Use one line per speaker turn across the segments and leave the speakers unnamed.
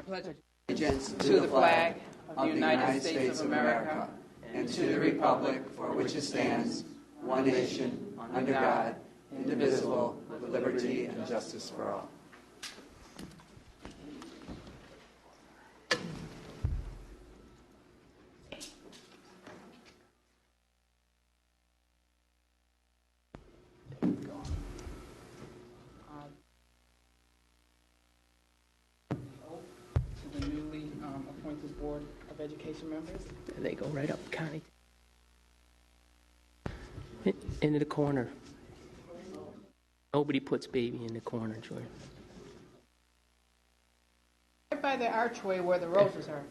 pledge allegiance to the flag of the United States of America and to the republic for which it stands, one nation, under God, indivisible, with liberty and justice for all.
To the newly appointed Board of Education members.
There they go, right up, Connie. Into the corner. Nobody puts baby in the corner, Joy.
Right by the archway where the roses are.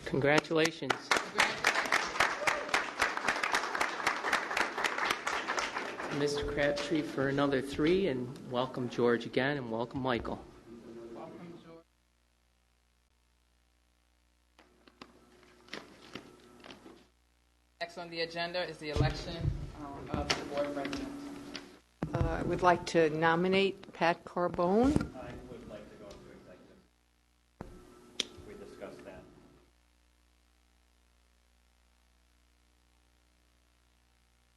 Congratulations. Mr. Crabtree for another 3, and welcome George again, and welcome Michael.
Welcome, George. Next on the agenda is the election of the Board President.
I would like to nominate Pat Carbone.
I would like to go into executive. We discussed that.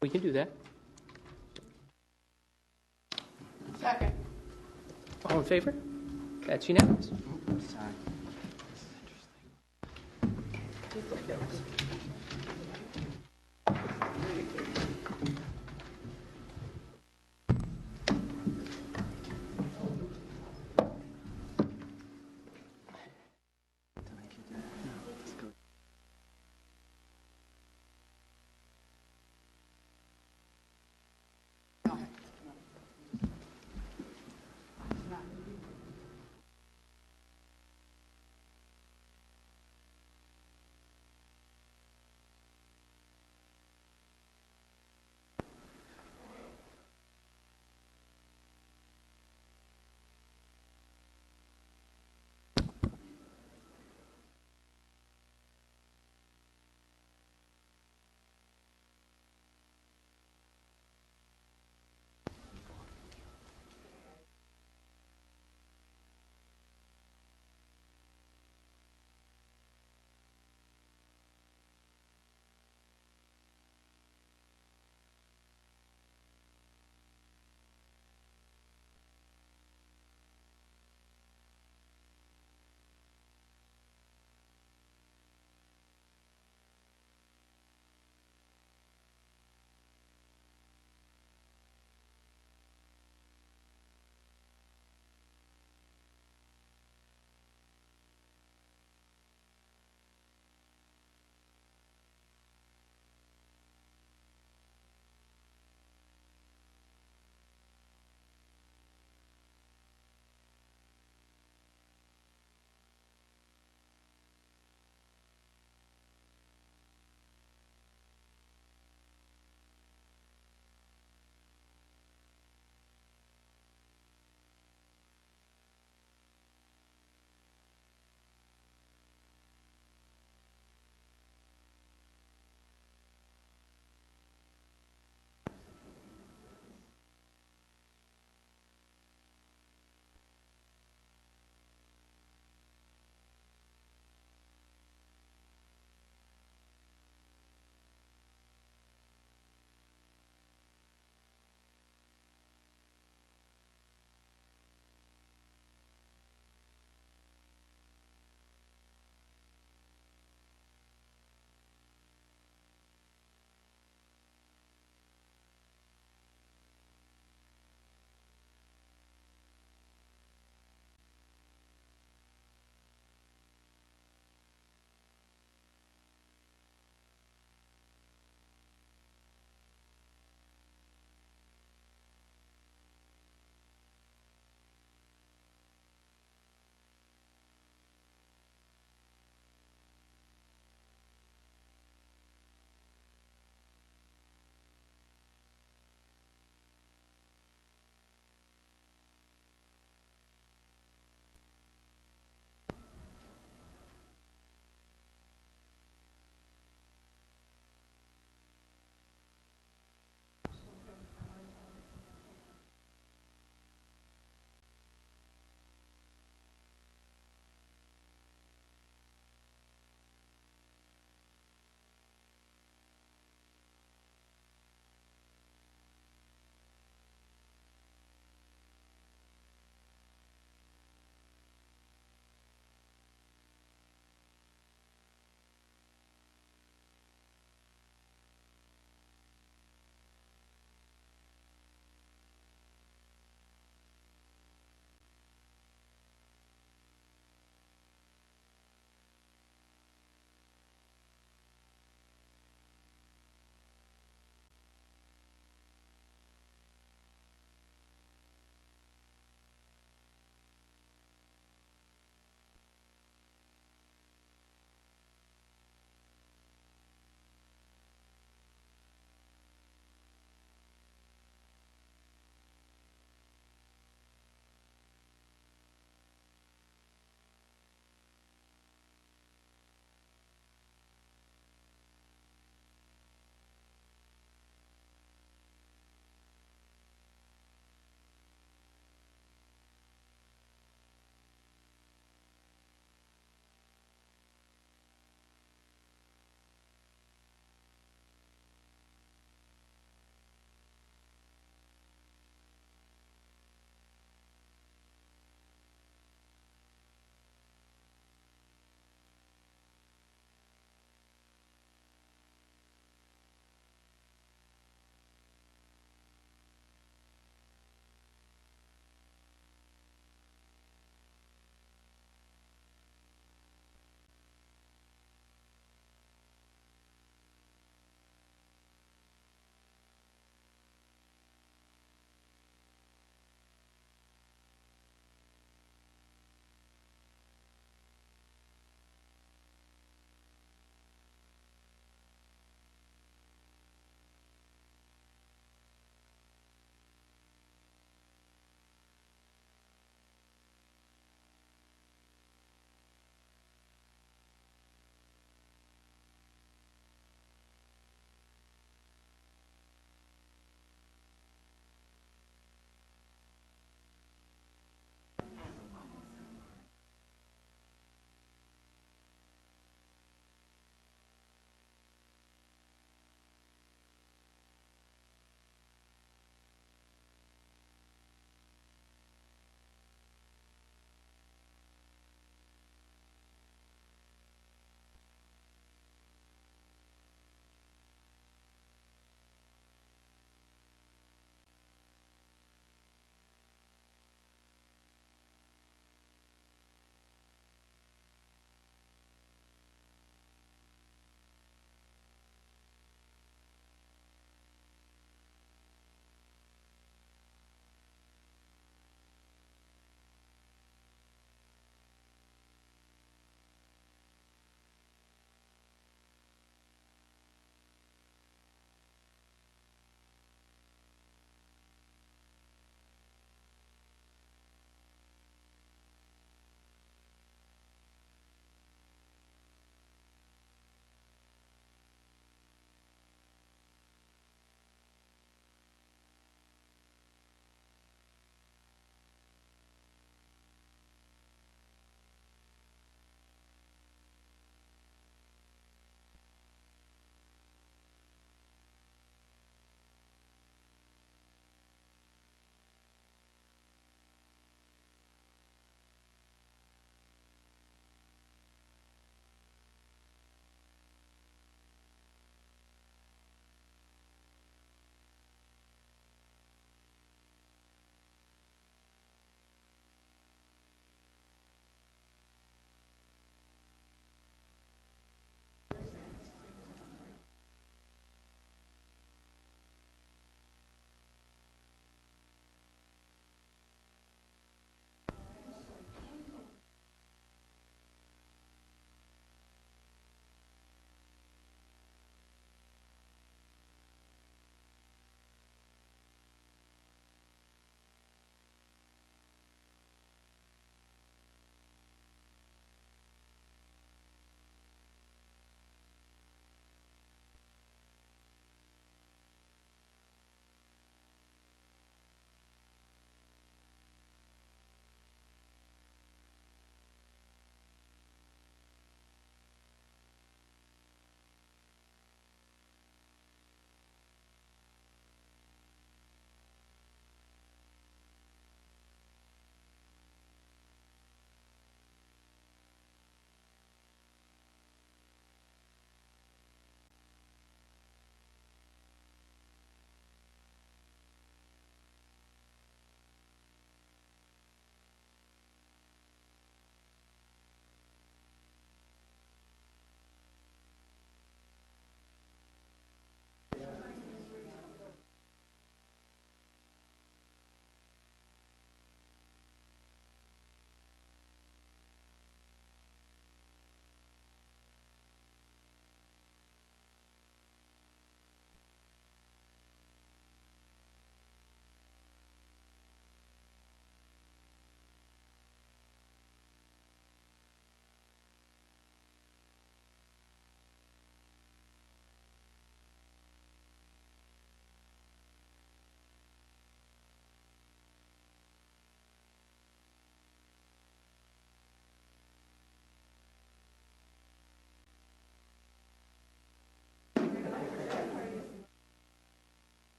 We can do that.
Second.
All in favor? That's unanimous.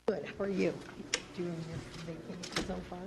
Good, how are you? Doing your vacation so far?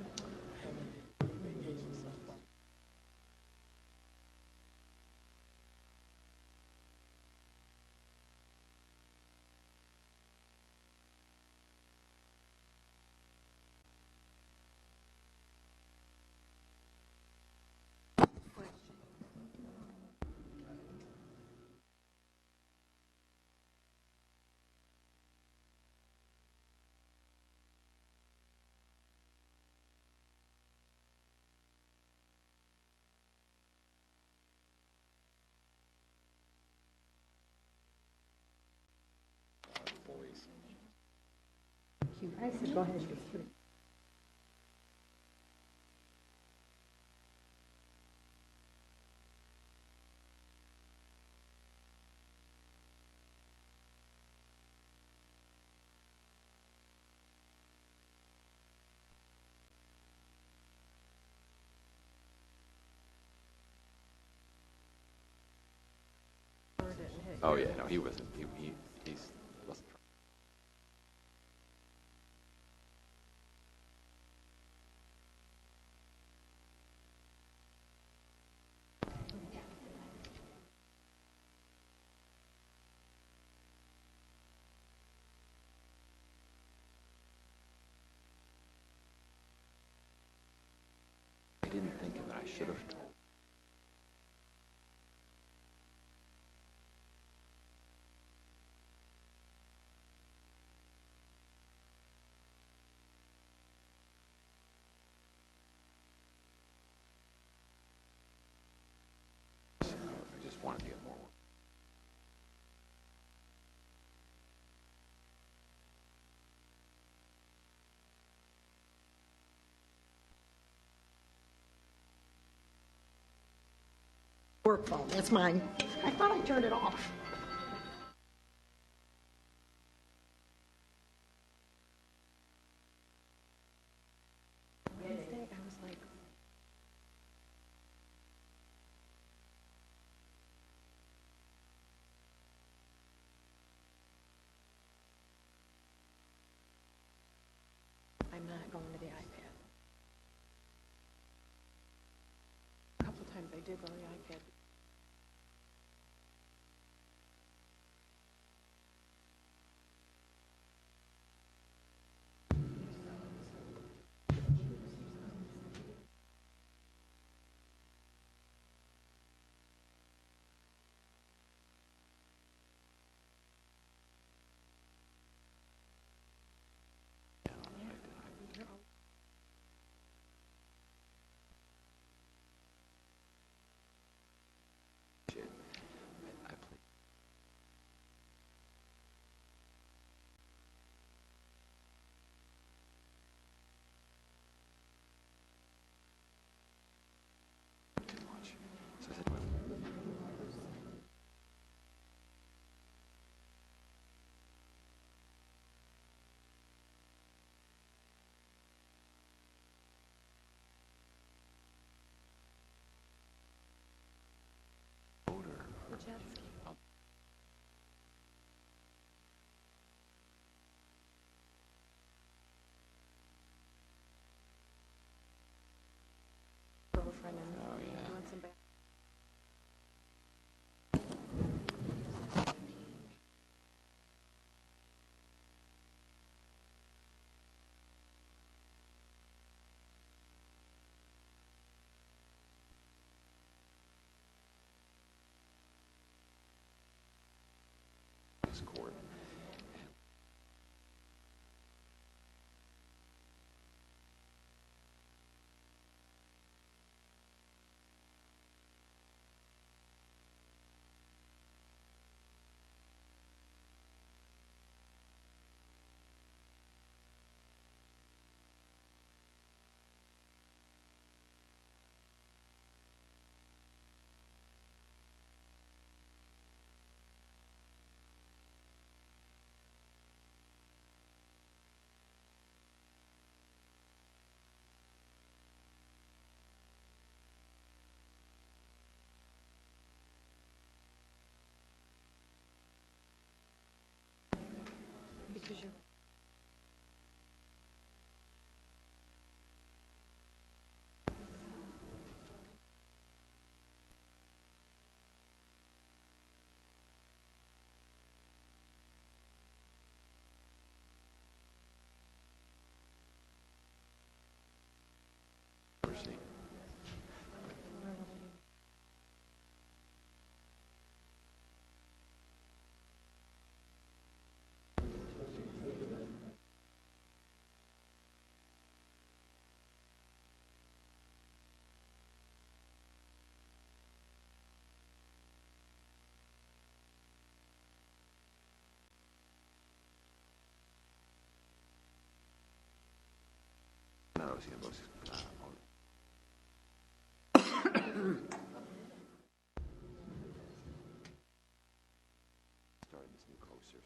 You guys should go ahead and do three.
Oh yeah, no, he wasn't. He's wasn't. I didn't think of it. I should have. I just wanted to get more.
Work phone, that's mine. I thought I turned it off. Wednesday, I was like, I'm not going to the iPad. A couple of times I did go to the iPad.
Shit. I played too much. So I said, well, older. I'll
Girlfriend and
Oh, yeah.
doing some back.
This court.
Because you're
Starting this new coaster.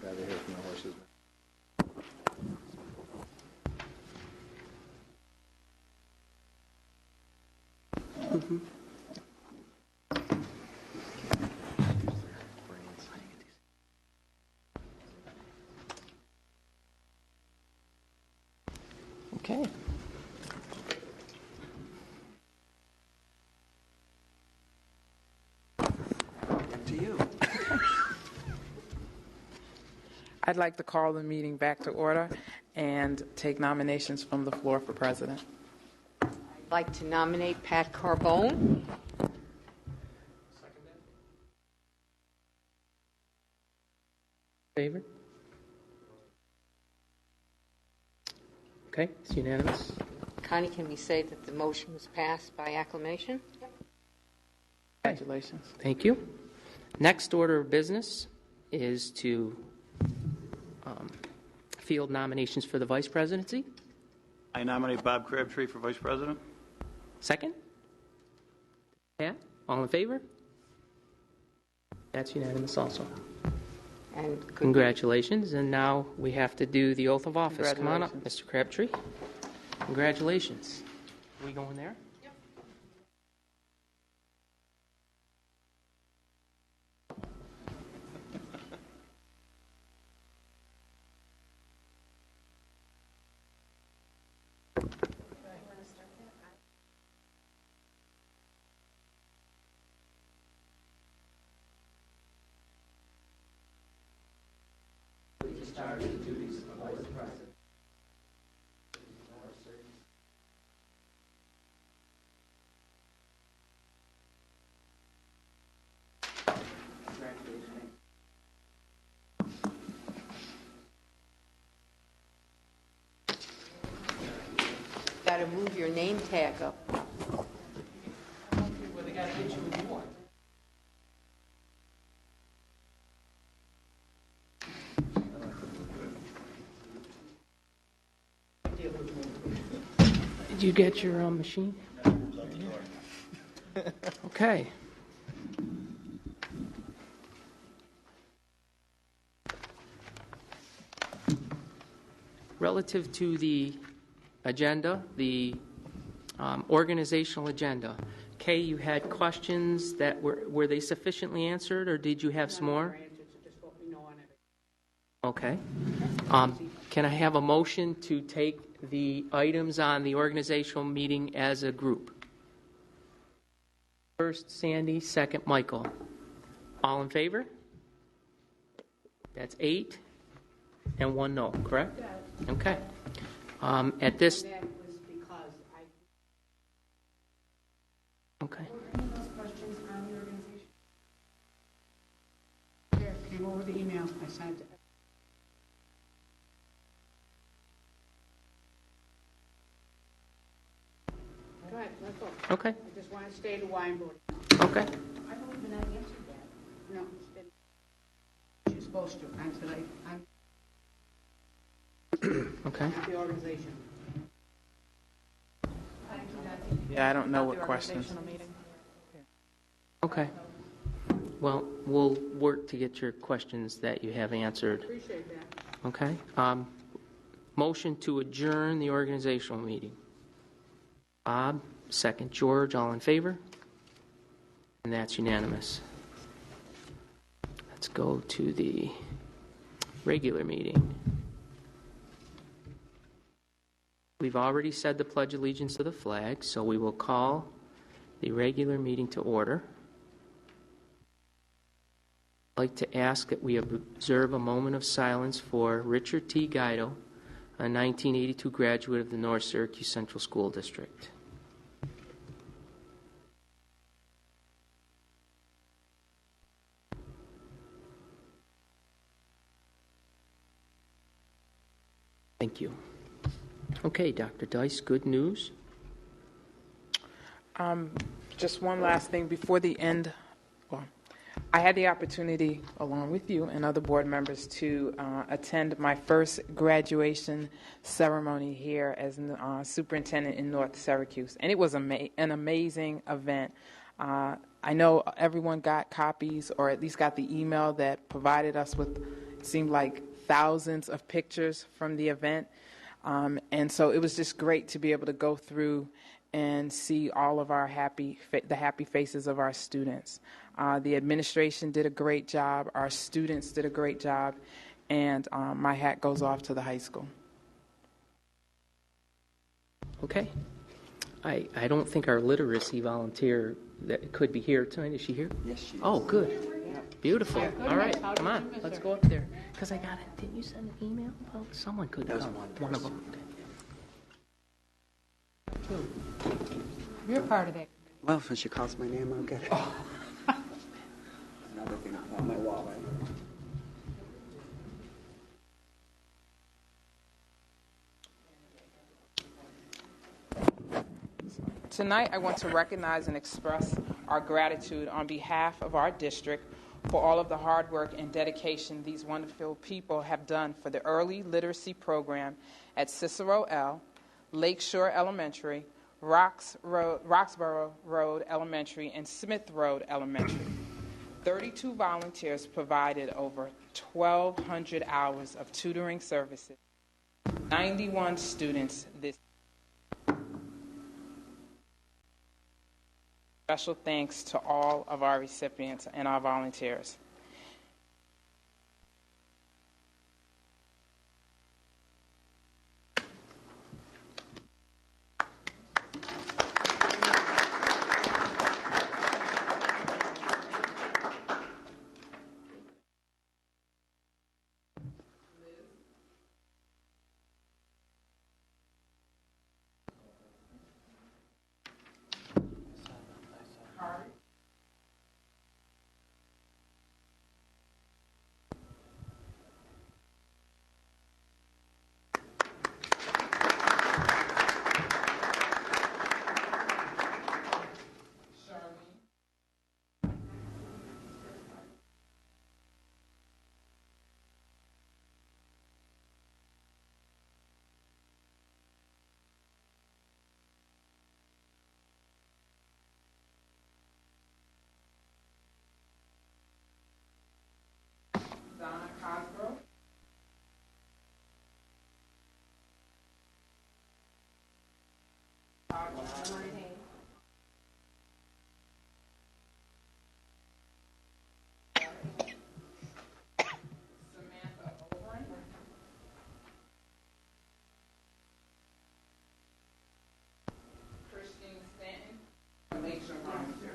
I'd rather hear from the horses.
Okay.
To you.
I'd like to call the meeting back to order and take nominations from the floor for president.
I'd like to nominate Pat Carbone.
Favor? Okay, it's unanimous.
Connie, can we say that the motion was passed by acclamation?
Congratulations.
Thank you. Next order of business is to field nominations for the vice presidency.
I nominate Bob Crabtree for Vice President.
Second? Pat? All in favor? That's unanimous also.
And could
Congratulations. And now we have to do the oath of office. Come on up, Mr. Crabtree. Congratulations. Are we going there?
got to move your name tag up.
Well, they got to get you a new one. Did you get your machine? Okay. Relative to the agenda, the organizational agenda, Kay, you had questions that were they sufficiently answered, or did you have some more? Okay. Can I have a motion to take the items on the organizational meeting as a group? First, Sandy. Second, Michael. All in favor? That's 8 and 1 no, correct? Okay. At this...
That was because
Okay.
Those questions on the organization. There, came over the email I sent. Go ahead, let's go.
Okay.
I just want to stay to why I'm voting.
Okay.
I don't even have answered that. No, she's supposed to. I said I'm
Okay.
at the organization.
Yeah, I don't know what questions.
Okay. Well, we'll work to get your questions that you have answered.
Appreciate that.
Okay. Motion to adjourn the organizational meeting. Bob, second. George, all in favor? And that's unanimous. Let's go to the regular meeting. We've already said the Pledge of Allegiance to the flag, so we will call the regular meeting to order. I'd like to ask that we observe a moment of silence for Richard T. Guido, a 1982 graduate of the North Syracuse Central School District. Thank you. Okay, Dr. Dice, good news.
Just one last thing before the end. Well, I had the opportunity, along with you and other board members, to attend my first graduation ceremony here as superintendent in North Syracuse, and it was an amazing event. I know everyone got copies, or at least got the email that provided us with, it seemed like, thousands of pictures from the event. And so it was just great to be able to go through and see all of our the happy faces of our students. The administration did a great job. Our students did a great job. And my hat goes off to the high school.
Okay. I don't think our literacy volunteer that could be here tonight. Is she here?
Yes, she is.
Oh, good. Beautiful. All right, come on. Let's go up there. Because I got it. Didn't you send an email? Well, someone could
That was
come.
one
One of them.
You're part of that.
Well, when she calls my name, I'll get it. Another thing on my wallet.
Tonight, I want to recognize and express our gratitude on behalf of our district for all of the hard work and dedication these wonderful people have done for the early literacy program at Cicero L., Lakeshore Elementary, Roxborough Road Elementary, and Smith Road Elementary. 32 volunteers provided over 1,200 hours of tutoring services. 91 students this Special thanks to all of our recipients and our volunteers. Donna Cosgrove. Samantha Owen. Christine Stanton. Lakeshore Volunteer.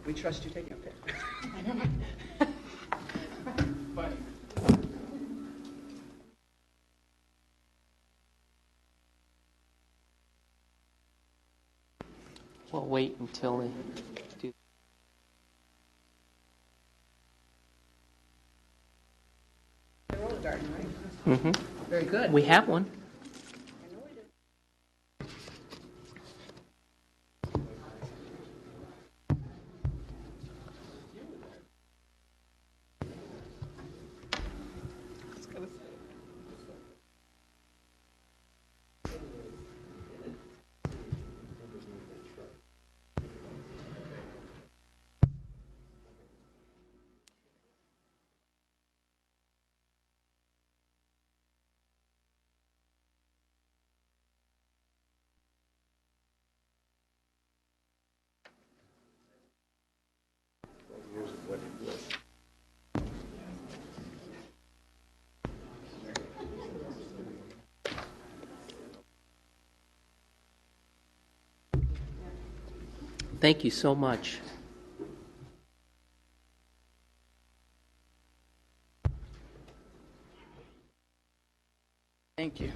We trust you taking a picture.
We'll wait until they do.
Roller garden, right?
Mm-hmm.
Very good.
We have one. Thank you so much.
Thank you.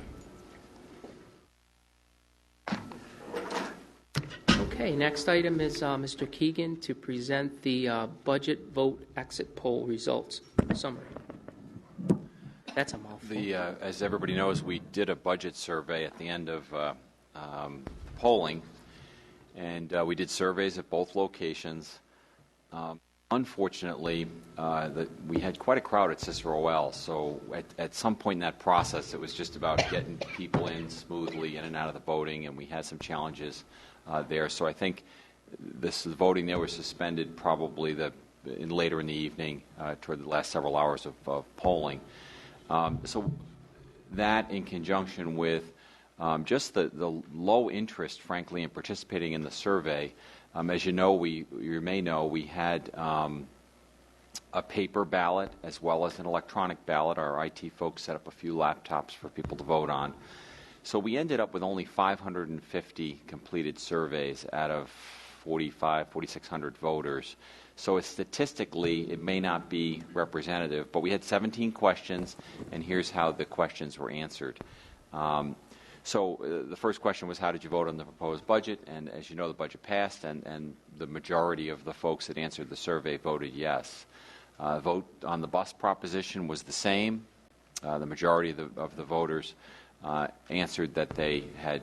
Okay, next item is Mr. Keegan to present the budget vote exit poll results summary. That's a mouthful.
As everybody knows, we did a budget survey at the end of polling, and we did surveys at both locations. Unfortunately, we had quite a crowd at Cicero L, so at some point in that process, it was just about getting people in smoothly in and out of the voting, and we had some challenges there. So I think the voting there was suspended probably later in the evening toward the last several hours of polling. So that, in conjunction with just the low interest, frankly, in participating in the survey. As you know, you may know, we had a paper ballot as well as an electronic ballot. Our IT folks set up a few laptops for people to vote on. So we ended up with only 550 completed surveys out of 4,600 voters. So statistically, it may not be representative, but we had 17 questions, and here's how the questions were answered. So the first question was, how did you vote on the proposed budget? And as you know, the budget passed, and the majority of the folks that answered the survey voted yes. Vote on the bus proposition was the same. The majority of the voters answered that they had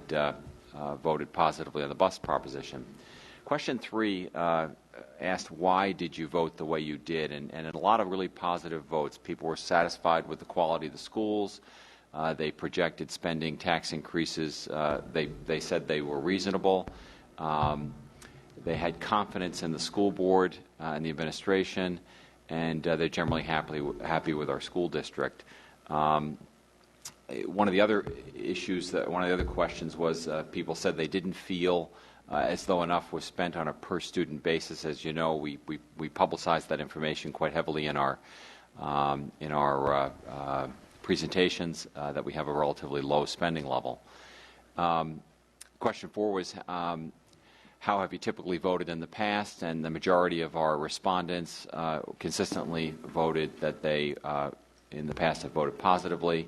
voted positively on the bus proposition. Question 3 asked, why did you vote the way you did? And in a lot of really positive votes, people were satisfied with the quality of the schools. They projected spending tax increases. They said they were reasonable. They had confidence in the school board and the administration, and they're generally happy with our school district. One of the other questions was people said they didn't feel as though enough was spent on a per student basis. As you know, we publicized that information quite heavily in our presentations, that we have a relatively low spending level. Question 4 was, how have you typically voted in the past? And the majority of our respondents consistently voted that they, in the past, have voted positively.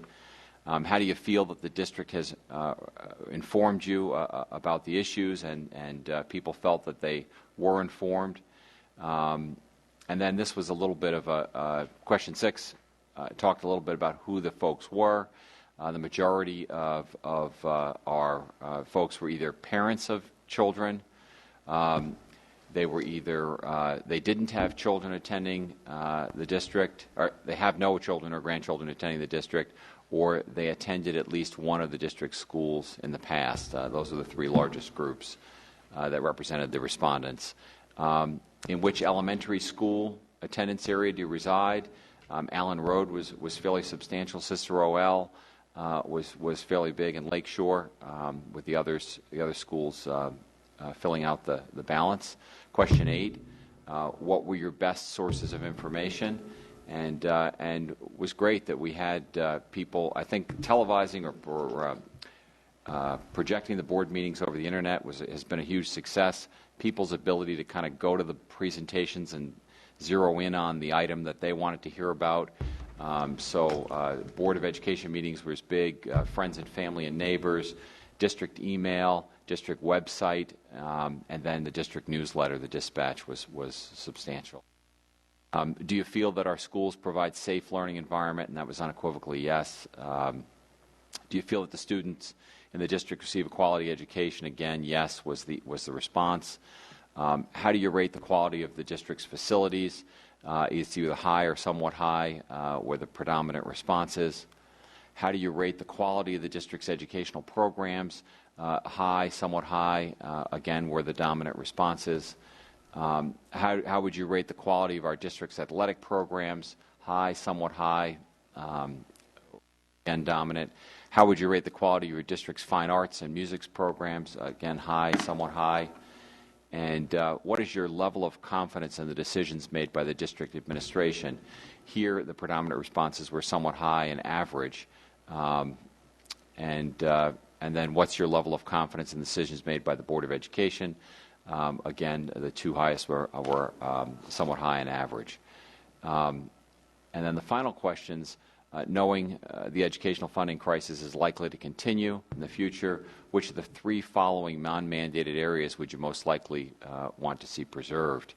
How do you feel that the district has informed you about the issues, and people felt that they were informed? And then this was a little bit of a question 6. Talked a little bit about who the folks were. The majority of our folks were either parents of children. They were either they didn't have children attending the district, or they have no children or grandchildren attending the district, or they attended at least one of the district schools in the past. Those are the 3 largest groups that represented the respondents. In which elementary school attendance area do you reside? Allen Road was fairly substantial. Cicero L was fairly big, and Lakeshore, with the other schools filling out the balance. Question 8: what were your best sources of information? And it was great that we had people, I think, televising or projecting the board meetings over the internet has been a huge success. People's ability to kind of go to the presentations and zero in on the item that they wanted to hear about. Board of Education meetings was big, friends and family and neighbors, district email, district website, and then the district newsletter, the dispatch, was substantial. Do you feel that our schools provide safe learning environment? And that was unequivocally yes. Do you feel that the students in the district receive a quality education? Again, yes was the response. How do you rate the quality of the district's facilities? It's either high or somewhat high, where the predominant response is. How do you rate the quality of the district's educational programs? High, somewhat high, again, where the dominant response is. How would you rate the quality of our district's athletic programs? High, somewhat high, again, dominant. How would you rate the quality of your district's fine arts and music programs? Again, high, somewhat high. And what is your level of confidence in the decisions made by the district administration? Here, the predominant responses were somewhat high and average. And then what's your level of confidence in decisions made by the Board of Education? Again, the two highest were somewhat high and average. And then the final questions, knowing the educational funding crisis is likely to continue in the future, which of the three following non-mandated areas would you most likely want to see preserved?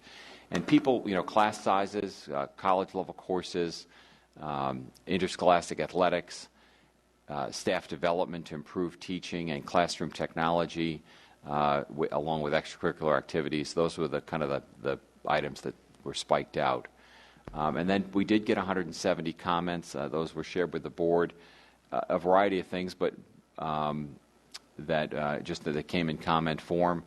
And people, class sizes, college-level courses, interscholastic athletics, staff development to improve teaching and classroom technology, along with extracurricular activities. Those were the kind of the items that were spiked out. And then we did get 170 comments. Those were shared with the board. A variety of things, but that came in comment form.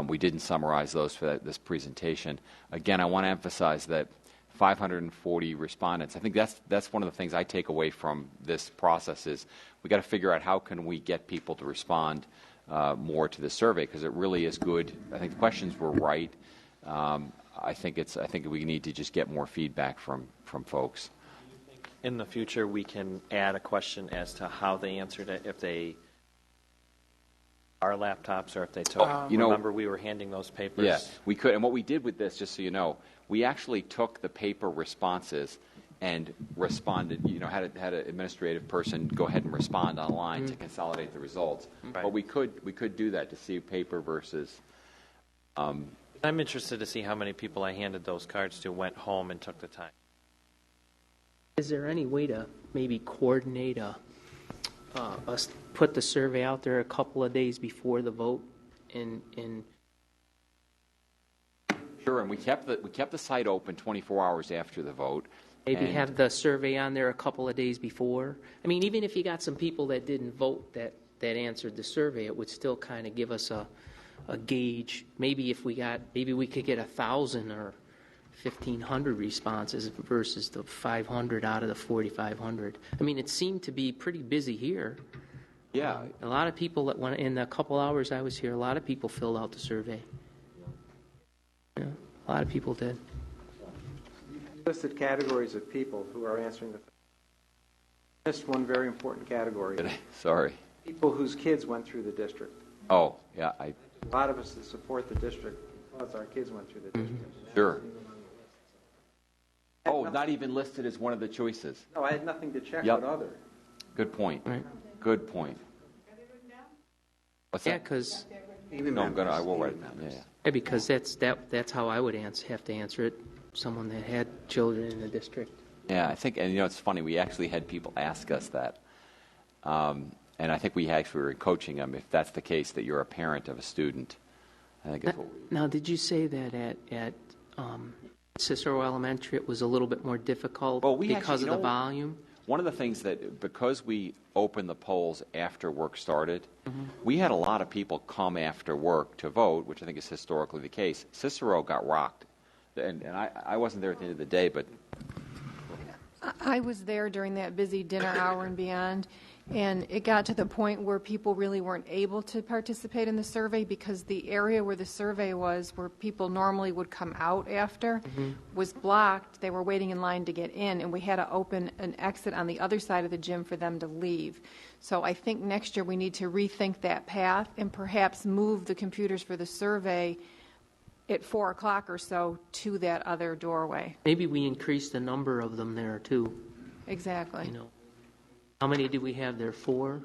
We didn't summarize those for this presentation. Again, I want to emphasize that 540 respondents. I think that's one of the things I take away from this process is we got to figure out how can we get people to respond more to the survey, because it really is good. I think the questions were right. I think we need to just get more feedback from folks.
In the future, we can add a question as to how they answered it, if they are laptops or if they took. Remember, we were handing those papers.
Yeah, we could. And what we did with this, just so you know, we actually took the paper responses and responded. Had an administrative person go ahead and respond online to consolidate the results.
Right.
But we could do that to see paper versus.
I'm interested to see how many people I handed those cards to went home and took the time.
Is there any way to maybe coordinate us put the survey out there a couple of days before the vote?
Sure, and we kept the site open 24 hours after the vote.
Maybe have the survey on there a couple of days before. I mean, even if you got some people that didn't vote that answered the survey, it would still kind of give us a gauge. Maybe we could get 1,000 or 1,500 responses versus the 500 out of the 4,500. I mean, it seemed to be pretty busy here.
Yeah,
a lot of people that went in the couple hours I was here. A lot of people filled out the survey. Yeah, a lot of people did.
Listed categories of people who are answering the. Missed one very important category.
Sorry.
People whose kids went through the district.
Oh, yeah.
A lot of us that support the district because our kids went through the district.
Sure. Oh, not even listed as one of the choices.
No, I had nothing to check
Yep.
what other.
Good point.
Right.
Good point. What's
Yeah,
that?
because
No, I will write it down. Yeah.
because that's how I would have to answer it. Someone that had children in the district.
Yeah, I think, and it's funny, we actually had people ask us that. And I think we actually were coaching them, if that's the case, that you're a parent of a student. I think it's what we...
Now, did you say that at Cicero Elementary it was a little bit more difficult because of the volume?
One of the things that, because we opened the polls after work started, we had a lot of people come after work to vote, which I think is historically the case. Cicero got rocked. And I wasn't there at the end of the day, but...
I was there during that busy dinner hour and beyond, And it got to the point where people really weren't able to participate in the survey because the area where the survey was, where people normally would come out after, was blocked. They were waiting in line to get in, and we had to open an exit on the other side of the gym for them to leave. So I think next year we need to rethink that path and perhaps move the computers for the survey at 4 o'clock or so to that other doorway.
Maybe we increase the number of them there too.
Exactly.
You know, how many do we have there? 4,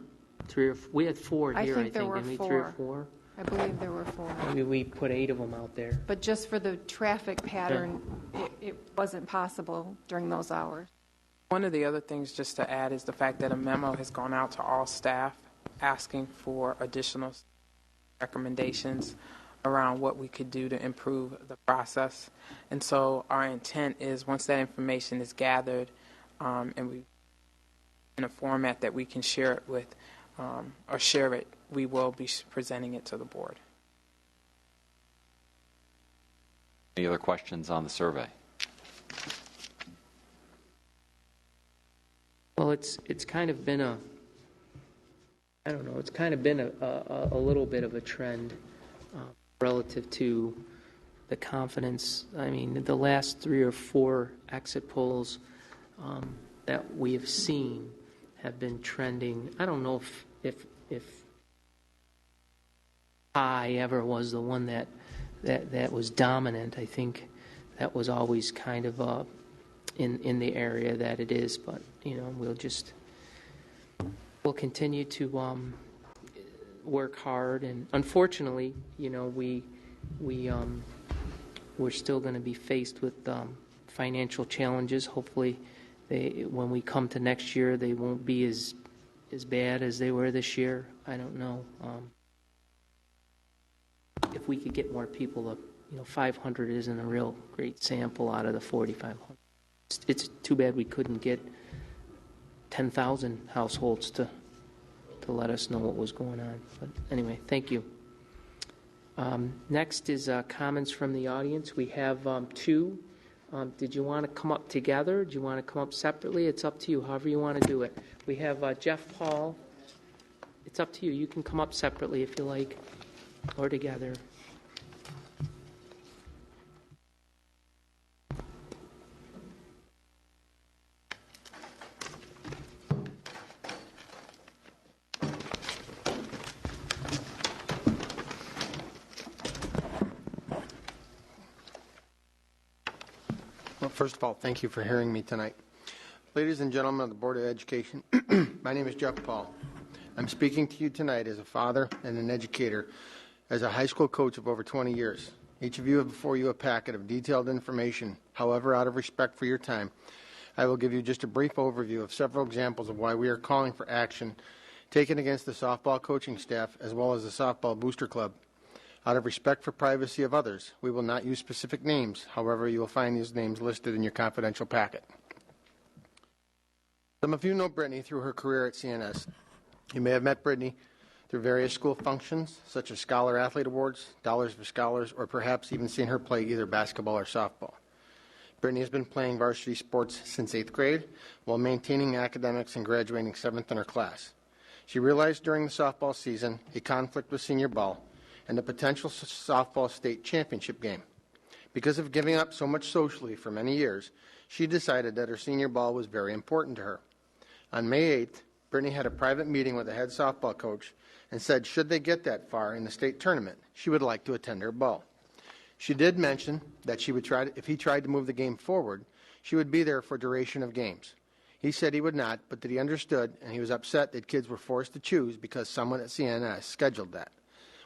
3, or we had 4 here.
I think there were
didn't we?
4.
3 or 4.
I believe there were 4.
Maybe we put 8 of them out there.
But just for the traffic pattern, it wasn't possible during those hours.
One of the other things just to add is the fact that a memo has gone out to all staff asking for additional recommendations around what we could do to improve the process. And so our intent is once that information is gathered and we in a format that we can share it with or share it, we will be presenting it to the board.
Any other questions on the survey?
Well, it's kind of been I don't know, it's kind of been a little bit of a trend relative to the confidence. I mean, the last 3 or 4 exit polls that we have seen have been trending. I don't know if I ever was the one that was dominant. I think that was always kind of in the area that it is, but you know, we'll continue to work hard, and unfortunately, you know, we're still going to be faced with financial challenges. Hopefully, when we come to next year, they won't be as bad as they were this year. I don't know. If we could get more people, 500 isn't a real great sample out of the 4,500. It's too bad we couldn't get 10,000 households to let us know what was going on. But anyway, thank you. Next is comments from the audience. We have 2. Did you want to come up together? Do you want to come up separately? It's up to you, however you want to do it. We have Jeff Paul. It's up to you. You can come up separately if you like, or together.
First of all, thank you for hearing me tonight. Ladies and gentlemen of the Board of Education, my name is Jeff Paul. I'm speaking to you tonight as a father and an educator, as a high school coach of over 20 years. Each of you have before you a packet of detailed information. However, out of respect for your time, I will give you just a brief overview of several examples of why we are calling for action taken against the softball coaching staff as well as the softball booster club. Out of respect for privacy of others, we will not use specific names. However, you will find these names listed in your confidential packet. Some of you know Brittany through her career at CNS. You may have met Brittany through various school functions, such as Scholar Athlete Awards, Dollars for Scholars, or perhaps even seen her play either basketball or softball. Brittany has been playing varsity sports since 8th grade while maintaining academics and graduating 7th in her class. She realized during the softball season a conflict with senior ball and the potential softball state championship game. Because of giving up so much socially for many years, she decided that her senior ball was very important to her. On May 8th, Brittany had a private meeting with the head softball coach and said should they get that far in the state tournament, she would like to attend her ball. She did mention that she would if he tried to move the game forward, she would be there for duration of games. He said he would not, but that he understood, and he was upset that kids were forced to choose because someone at CNS scheduled that.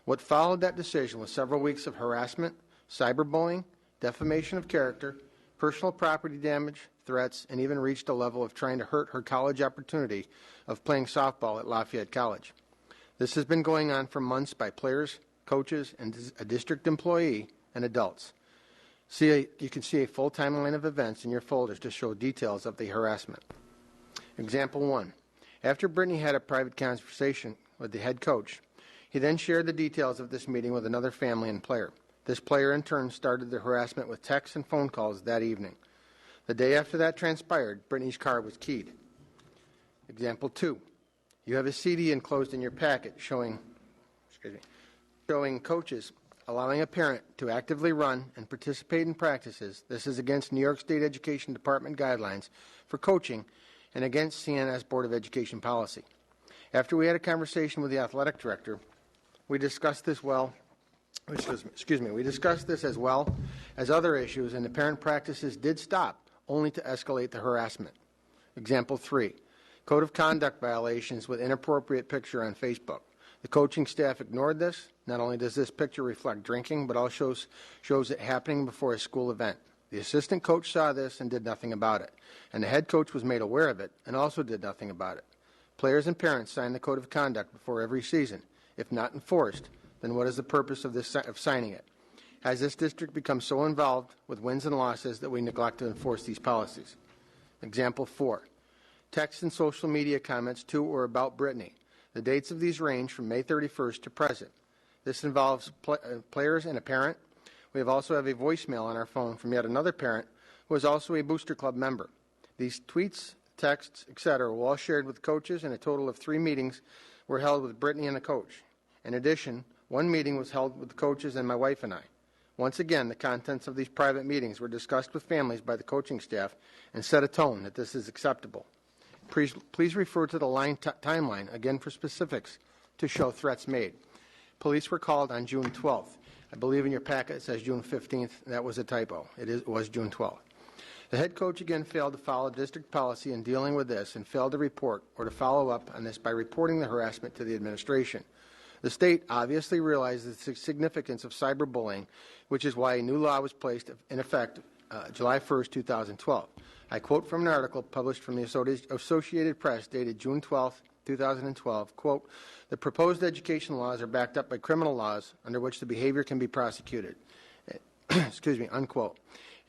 What followed that decision was several weeks of harassment, cyberbullying, defamation of character, personal property damage, threats, and even reached a level of trying to hurt her college opportunity of playing softball at Lafayette College. This has been going on for months by players, coaches, and a district employee and adults. You can see a full timeline of events in your folders to show details of the harassment. Example 1. After Brittany had a private conversation with the head coach, he then shared the details of this meeting with another family and player. This player in turn started the harassment with texts and phone calls that evening. The day after that transpired, Brittany's car was keyed. Example 2. You have a CD enclosed in your packet showing coaches allowing a parent to actively run and participate in practices. This is against New York State Education Department guidelines for coaching and against CNS Board of Education policy. After we had a conversation with the athletic director, we discussed this we discussed this as well as other issues, and the parent practices did stop, only to escalate the harassment. Example 3, code of conduct violations with inappropriate picture on Facebook. The coaching staff ignored this. Not only does this picture reflect drinking, but also shows it happening before a school event. The assistant coach saw this and did nothing about it, and the head coach was made aware of it and also did nothing about it. Players and parents sign the code of conduct before every season. If not enforced, then what is the purpose of signing it? Has this district become so involved with wins and losses that we neglect to enforce these policies? Example 4, text and social media comments to or about Brittany. The dates of these range from May 31st to present. This involves players and a parent. We also have a voicemail on our phone from yet another parent who is also a Booster Club member. These tweets, texts, etc. were all shared with coaches, and a total of 3 meetings were held with Brittany and the coach. In addition, 1 meeting was held with the coaches and my wife and I. Once again, the contents of these private meetings were discussed with families by the coaching staff and set a tone that this is acceptable. Please refer to the timeline, again for specifics, to show threats made. Police were called on June 12th. I believe in your packet it says June 15th. That was a typo. It was June 12th. The head coach again failed to follow district policy in dealing with this and failed to report or to follow up on this by reporting the harassment to the administration. The state obviously realized the significance of cyberbullying, which is why a new law was placed in effect July 1st, 2012. I quote from an article published from the Associated Press dated June 12th, 2012, quote, "The proposed education laws are backed up by criminal laws under which the behavior can be prosecuted." Unquote.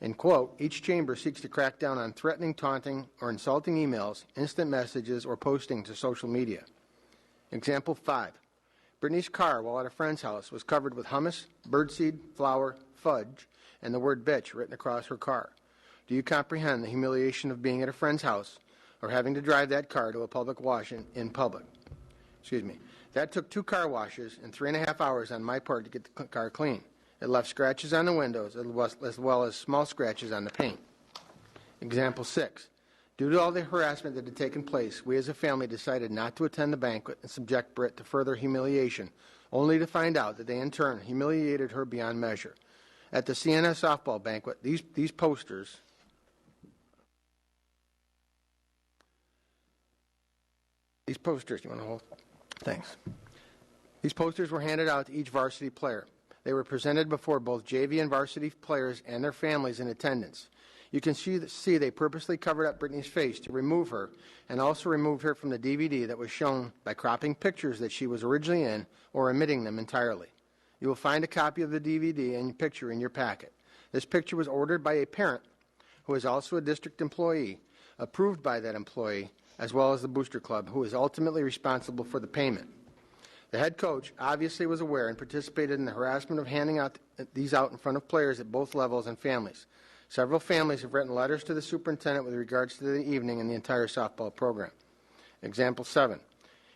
In quote, "Each chamber seeks to crack down on threatening, taunting, or insulting emails, instant messages, or posting to social media." Example 5. Brittany's car while at a friend's house was covered with hummus, birdseed, flour, fudge, and the word bitch written across her car. Do you comprehend the humiliation of being at a friend's house or having to drive that car to a public wash in public? That took 2 car washes and 3.5 hours on my part to get the car clean. It left scratches on the windows as well as small scratches on the paint. Example 6. Due to all the harassment that had taken place, we as a family decided not to attend the banquet and subject Britt to further humiliation, only to find out that they in turn humiliated her beyond measure. At the CNS softball banquet, these posters you want to hold? Thanks. These posters were handed out to each varsity player. They were presented before both JV and varsity players and their families in attendance. You can see they purposely covered up Brittany's face to remove her, and also removed her from the DVD that was shown by cropping pictures that she was originally in or omitting them entirely. You will find a copy of the DVD and picture in your packet. This picture was ordered by a parent who is also a district employee, approved by that employee, as well as the Booster Club, who is ultimately responsible for the payment. The head coach obviously was aware and participated in the harassment of handing these out in front of players at both levels and families. Several families have written letters to the superintendent with regards to the evening and the entire softball program. Example 7.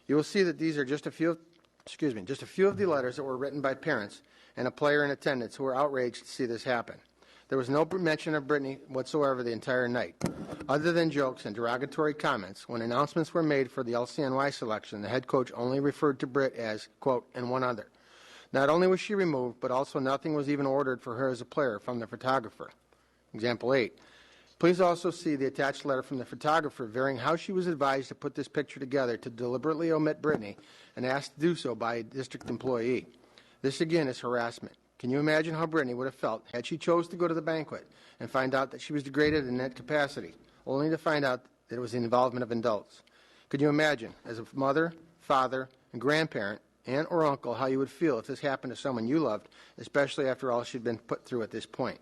You will see that these are just a few of the letters that were written by parents and a player in attendance who were outraged to see this happen. There was no mention of Brittany whatsoever the entire night. Other than jokes and derogatory comments, when announcements were made for the LCNY selection, the head coach only referred to Britt as, quote, "and one other." Not only was she removed, but also nothing was even ordered for her as a player from the photographer. Example 8. Please also see the attached letter from the photographer varying how she was advised to put this picture together to deliberately omit Brittany and asked to do so by a district employee. This again is harassment. Can you imagine how Brittany would have felt had she chose to go to the banquet and find out that she was degraded in that capacity, only to find out that it was the involvement of adults? Could you imagine, as a mother, father, and grandparent, aunt or uncle, how you would feel if this happened to someone you loved, especially after all she'd been put through at this point?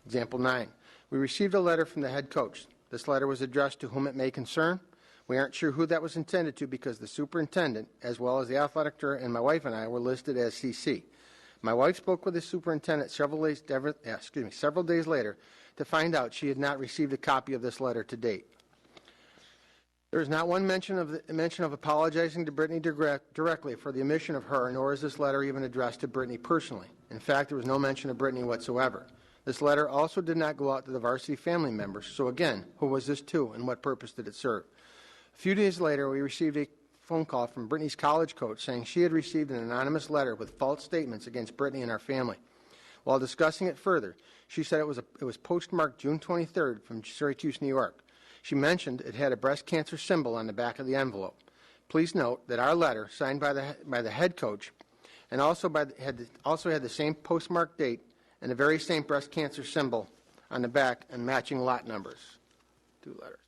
Example 9. We received a letter from the head coach. This letter was addressed to whom it may concern. We aren't sure who that was intended to because the superintendent, as well as the athletic director and my wife and I, were listed as CC. My wife spoke with the superintendent several days later to find out she had not received a copy of this letter to date. There is not one mention of apologizing to Brittany directly for the omission of her, nor is this letter even addressed to Brittany personally. In fact, there was no mention of Brittany whatsoever. This letter also did not go out to the varsity family members. So again, who was this to and what purpose did it serve? A few days later, we received a phone call from Brittany's college coach saying she had received an anonymous letter with false statements against Brittany and our family. While discussing it further, she said it was postmarked June 23rd from Syracuse, New York. She mentioned it had a breast cancer symbol on the back of the envelope. Please note that our letter, signed by the head coach, and also had the same postmark date and the very same breast cancer symbol on the back and matching lot numbers. 2 letters.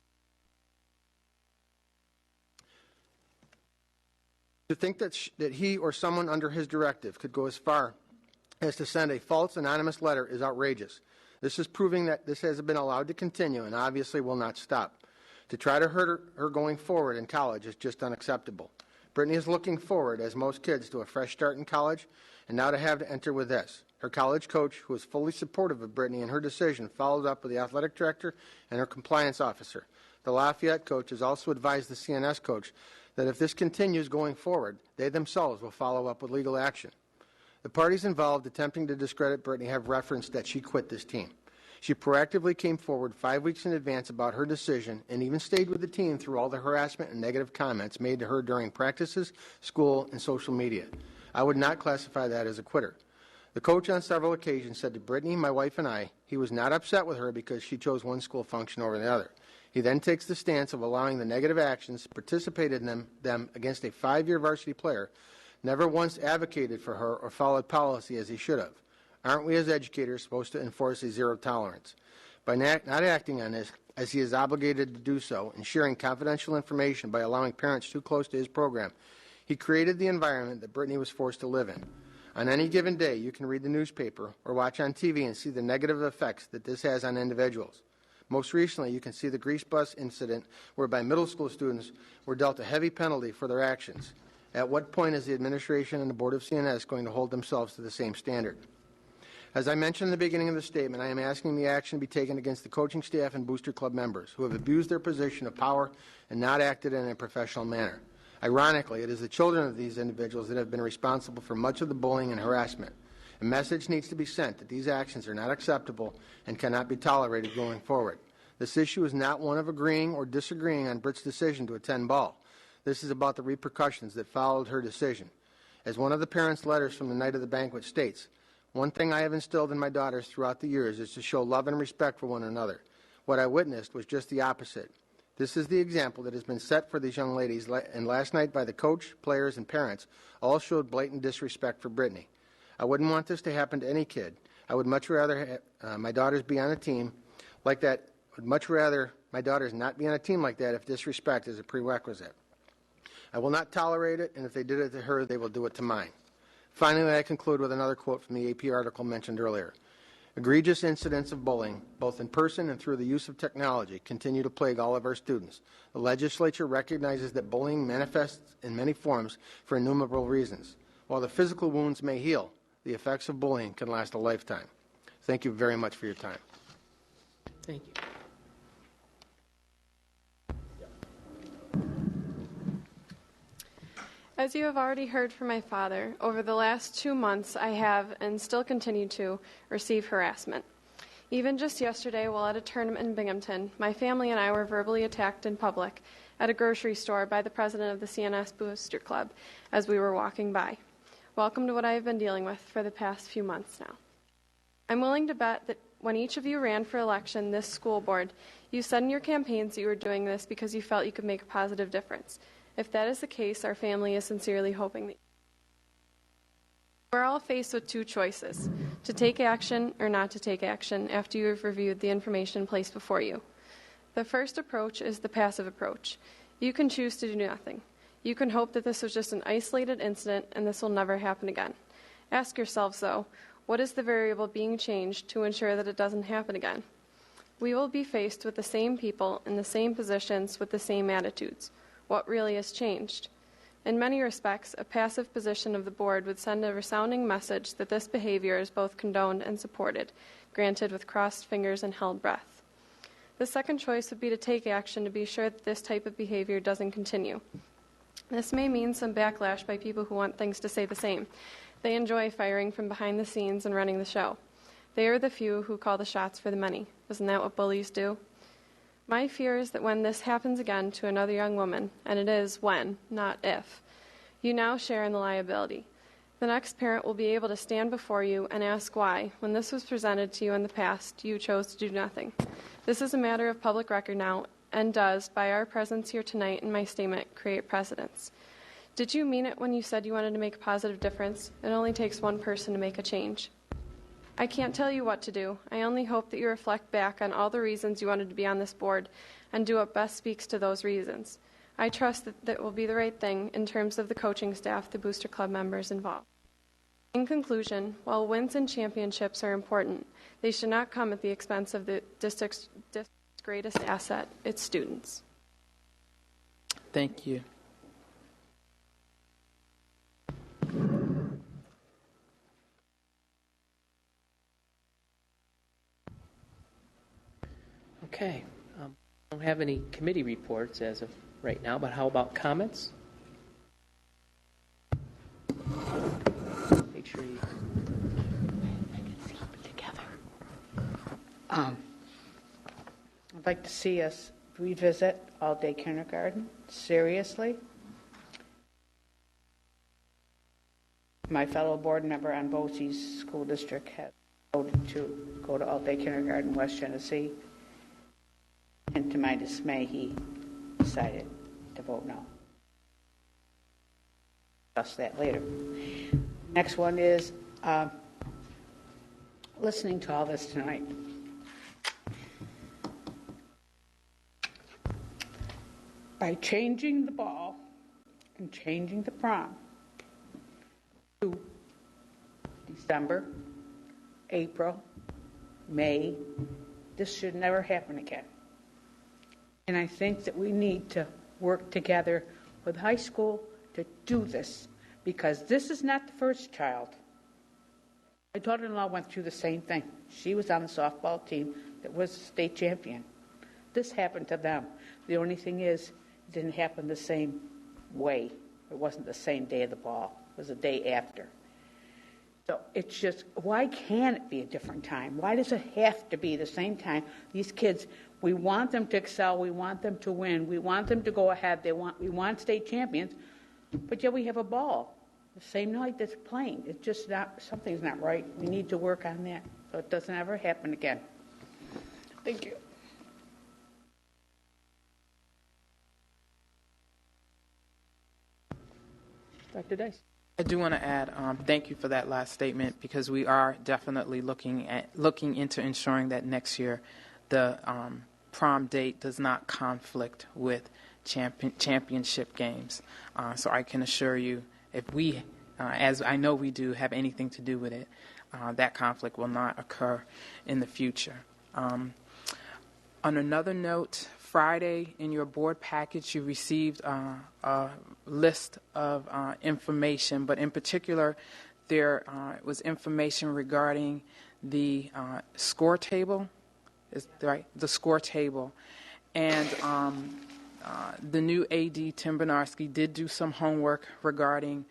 To think that he or someone under his directive could go as far as to send a false anonymous letter is outrageous. This is proving that this has been allowed to continue and obviously will not stop. To try to hurt her going forward in college is just unacceptable. Brittany is looking forward, as most kids, to a fresh start in college, and now to have to enter with this. Her college coach, who is fully supportive of Brittany and her decision, followed up with the athletic director and her compliance officer. The Lafayette coach has also advised the CNS coach that if this continues going forward, they themselves will follow up with legal action. The parties involved attempting to discredit Brittany have referenced that she quit this team. She proactively came forward 5 weeks in advance about her decision and even stayed with the team through all the harassment and negative comments made to her during practices, school, and social media. I would not classify that as a quitter. The coach on several occasions said to Brittany, my wife, and I, he was not upset with her because she chose one school function over the other. He then takes the stance of allowing the negative actions, participated in them against a 5-year varsity player, never once advocated for her or followed policy as he should have. Aren't we as educators supposed to enforce a zero tolerance? By not acting on this, as he is obligated to do so, and sharing confidential information by allowing parents too close to his program, he created the environment that Brittany was forced to live in. On any given day, you can read the newspaper or watch on TV and see the negative effects that this has on individuals. Most recently, you can see the grease bus incident whereby middle school students were dealt a heavy penalty for their actions. At what point is the administration and the Board of CNS going to hold themselves to the same standard? As I mentioned in the beginning of the statement, I am asking the action be taken against the coaching staff and booster club members who have abused their position of power and not acted in a professional manner. Ironically, it is the children of these individuals that have been responsible for much of the bullying and harassment. A message needs to be sent that these actions are not acceptable and cannot be tolerated going forward. This issue is not one of agreeing or disagreeing on Britt's decision to attend ball. This is about the repercussions that followed her decision. As one of the parents' letters from the night of the banquet states, one thing I have instilled in my daughters throughout the years is to show love and respect for one another. What I witnessed was just the opposite. This is the example that has been set for these young ladies, and last night by the coach, players, and parents all showed blatant disrespect for Brittany. I wouldn't want this to happen to any kid. I would much rather my daughters be on a team like that. I would much rather my daughters not be on a team like that if disrespect is a prerequisite. I will not tolerate it, and if they did it to her, they will do it to mine. Finally, I conclude with another quote from the AP article mentioned earlier. Egregious incidents of bullying, both in person and through the use of technology, continue to plague all of our students. The legislature recognizes that bullying manifests in many forms for innumerable reasons. While the physical wounds may heal, the effects of bullying can last a lifetime. Thank you very much for your time.
Thank you.
As you have already heard from my father, over the last 2 months I have, and still continue to, receive harassment. Even just yesterday, while at a tournament in Binghamton, my family and I were verbally attacked in public at a grocery store by the president of the CNS Booster Club as we were walking by. Welcome to what I have been dealing with for the past few months now. I'm willing to bet that when each of you ran for election this school board, you said in your campaigns that you were doing this because you felt you could make a positive difference. If that is the case, our family is sincerely hoping that we're all faced with 2 choices, to take action or not to take action after you have reviewed the information placed before you. The first approach is the passive approach. You can choose to do nothing. You can hope that this was just an isolated incident and this will never happen again. Ask yourselves, though, what is the variable being changed to ensure that it doesn't happen again? We will be faced with the same people in the same positions with the same attitudes. What really has changed? In many respects, a passive position of the board would send a resounding message that this behavior is both condoned and supported, granted with crossed fingers and held breath. The second choice would be to take action to be sure that this type of behavior doesn't continue. This may mean some backlash by people who want things to stay the same. They enjoy firing from behind the scenes and running the show. They are the few who call the shots for the many. Isn't that what bullies do? My fear is that when this happens again to another young woman, and it is when, not if, you now share in the liability. The next parent will be able to stand before you and ask why, when this was presented to you in the past, you chose to do nothing. This is a matter of public record now, and does, by our presence here tonight in my statement, create precedents. Did you mean it when you said you wanted to make a positive difference? It only takes one person to make a change. I can't tell you what to do. I only hope that you reflect back on all the reasons you wanted to be on this board and do what best speaks to those reasons. I trust that that will be the right thing in terms of the coaching staff, the Booster Club members involved. In conclusion, while wins and championships are important, they should not come at the expense of the district's greatest asset, its students.
Thank you.
Okay. I don't have any committee reports as of right now, but how about comments? Make sure you...
I'd like to see us revisit all-day kindergarten, seriously. My fellow board member on BOCES School District has voted to go to all-day kindergarten in West Genesee. And to my dismay, he decided to vote no. Discuss that later. Next one is listening to all this tonight. By changing the ball and changing the prom to December, April, May, this should never happen again. And I think that we need to work together with high school to do this, because this is not the first child. My daughter-in-law went through the same thing. She was on the softball team that was state champion. This happened to them. The only thing is, it didn't happen the same way. It wasn't the same day of the ball. It was the day after. So it's just, why can't it be a different time? Why does it have to be the same time? These kids, we want them to excel. We want them to win. We want them to go ahead. We want state champions. But yet we have a ball the same night that's playing. It's just not, something's not right. We need to work on that so it doesn't ever happen again. Thank you.
Dr. Dice.
I do want to add, thank you for that last statement, because we are definitely looking into ensuring that next year the prom date does not conflict with championship games. So I can assure you, if we, as I know we do, have anything to do with it, that conflict will not occur in the future. On another note, Friday in your board package you received a list of information, but in particular there was information regarding the score table, the score table, and the new AD, Tim Bernarski, did do some homework regarding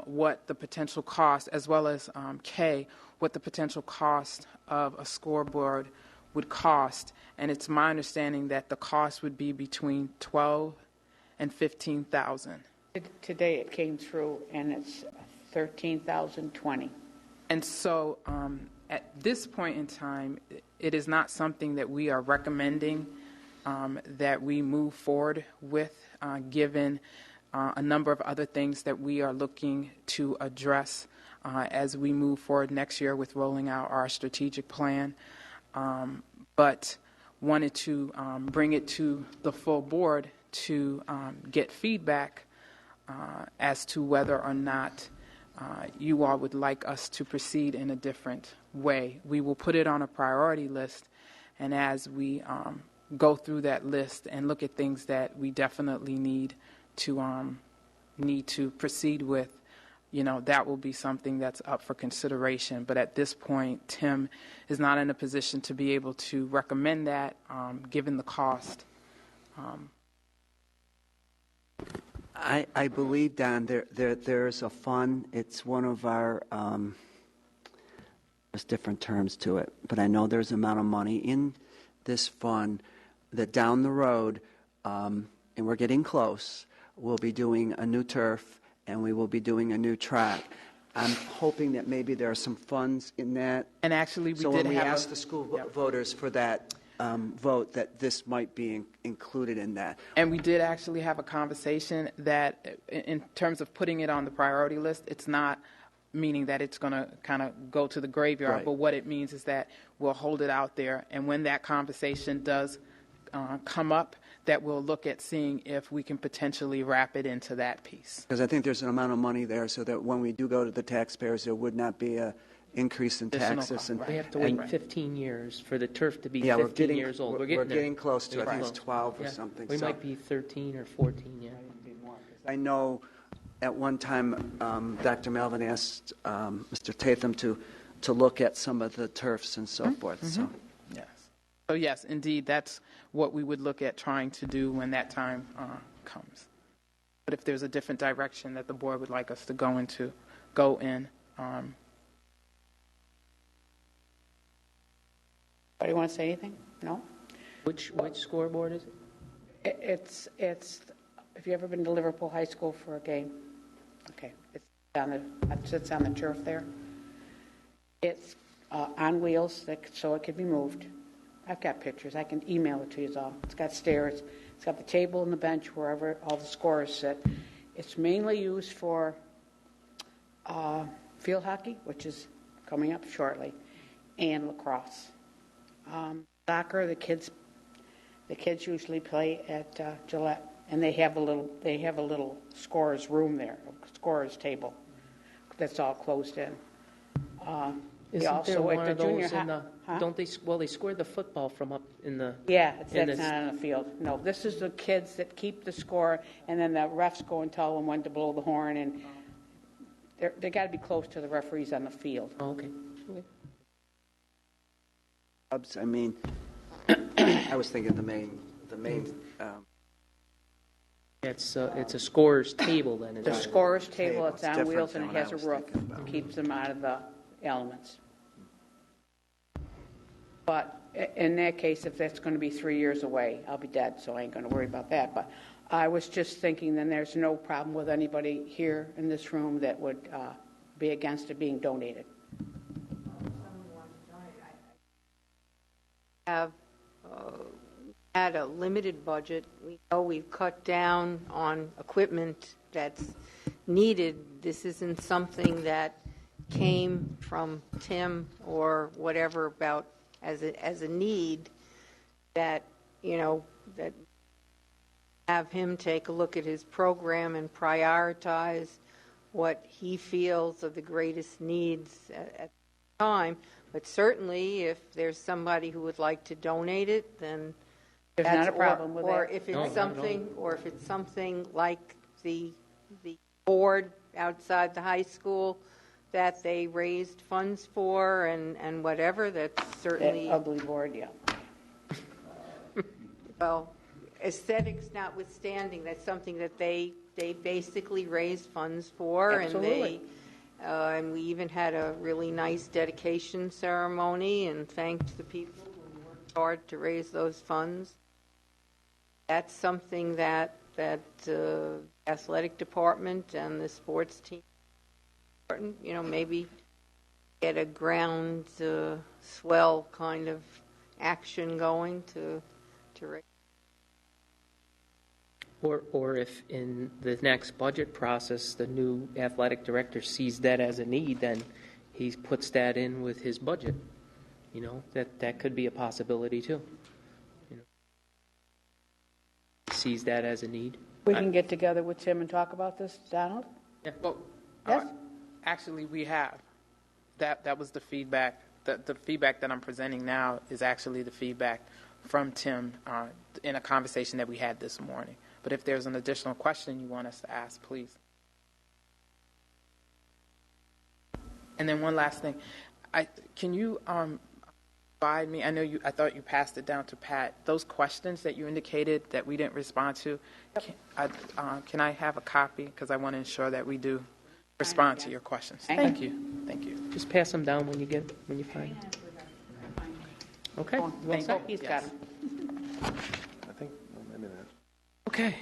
what the potential cost, as well as Kay, what the potential cost of a scoreboard would cost, and it's my understanding that the cost would be between $12,000 and $15,000.
Today it came through, and it's $13,020.
And so, at this point in time, it is not something that we are recommending that we move forward with, given a number of other things that we are looking to address as we move forward next year with rolling out our strategic plan. But wanted to bring it to the full board to get feedback as to whether or not you all would like us to proceed in a different way. We will put it on a priority list, and as we go through that list and look at things that we definitely need to proceed with, that will be something that's up for consideration. But at this point, Tim is not in a position to be able to recommend that, given the cost.
I believe, Don, there's a fund. It's one of our, there's different terms to it, but I know there's an amount of money in this fund that down the road, and we're getting close, we'll be doing a new turf and we will be doing a new track. I'm hoping that maybe there are some funds in that.
And actually, we
so
did
when we
have
ask the school voters for that vote, that this might be included in that.
And we did actually have a conversation that, in terms of putting it on the priority list, it's not meaning that it's going to kind of go to the graveyard,
Right.
but what it means is that we'll hold it out there, and when that conversation does come up, that we'll look at seeing if we can potentially wrap it into that piece.
Because I think there's an amount of money there so that when we do go to the taxpayers, there would not be a increase in
Additional
taxes.
cost,
And,
right.
We have to wait 15 years for the turf to be
yeah,
15 years old.
We're
there.
getting close to it. I
Getting
think it's
close.
12 or
Yeah.
something.
We
so.
might be 13 or 14, yeah.
I know at one time Dr. Melvin asked Mr. Tatham to look at some of the turfs and so forth. So.
Yes. So yes, indeed, that's what we would look at trying to do when that time comes. But if there's a different direction that the board would like us to go in.
Anybody want to say anything? No?
Which scoreboard is it?
It's. Have you ever been to Liverpool High School for a game? Okay. It sits on the turf there. It's on wheels, so it can be moved. I've got pictures. I can email it to you all. It's got stairs. It's got the table and the bench wherever all the scorers sit. It's mainly used for field hockey, which is coming up shortly, and lacrosse. Soccer, the kids usually play at Gillette, and they have a little scorer's room there, a scorer's table that's all closed in.
Isn't there one of those in the?
Huh?
Don't they? Well, they score the football from up in the.
Yeah, that's not on the field. No, this is the kids that keep the score, and then the refs go and tell them when to blow the horn, and they got to be close to the referees on the field.
Oh, okay.
I mean, I was thinking the main.
It's a scorer's table then.
The scorer's table, it's on
different
wheels,
than
and it
what I
has a
was
roof.
thinking about.
Keeps them out of the elements. But in that case, if that's going to be 3 years away, I'll be dead, so I ain't going to worry about that. But I was just thinking then there's no problem with anybody here in this room that would be against it being donated.
Have had a limited budget. We know we've cut down on equipment that's needed. This isn't something that came from Tim or whatever about as a need that, that have him take a look at his program and prioritize what he feels are the greatest needs at the time. But certainly, if there's somebody who would like to donate it, then
There's not a problem with
or
that.
if it's
No, not at
something, or if it's something like the board outside the high school that they raised funds for and whatever, that's certainly,
That ugly board, yeah.
well, aesthetics notwithstanding, that's something that they basically raised funds for.
Absolutely.
And we even had a really nice dedication ceremony and thanked the people who worked hard to raise those funds. That's something that the athletic department and the sports team, maybe get a ground swell kind of action going to raise.
Or if in the next budget process, the new athletic director sees that as a need, then he puts that in with his budget. That could be a possibility too. Sees that as a need.
We can get together with Tim and talk about this, Donald?
Yeah.
Well,
Yes?
actually, we have. That was the feedback. The feedback that I'm presenting now is actually the feedback from Tim in a conversation that we had this morning. But if there's an additional question you want us to ask, please. And then one last thing, can you provide me? I thought you passed it down to Pat. Those questions that you indicated that we didn't respond to, can I have a copy? Because I want to ensure that we do respond to your questions. Thank you. Thank you.
Just pass them down when you find them. Okay.
Thank you.
He's got
Yes.
him.
I think, well, maybe not.
Okay.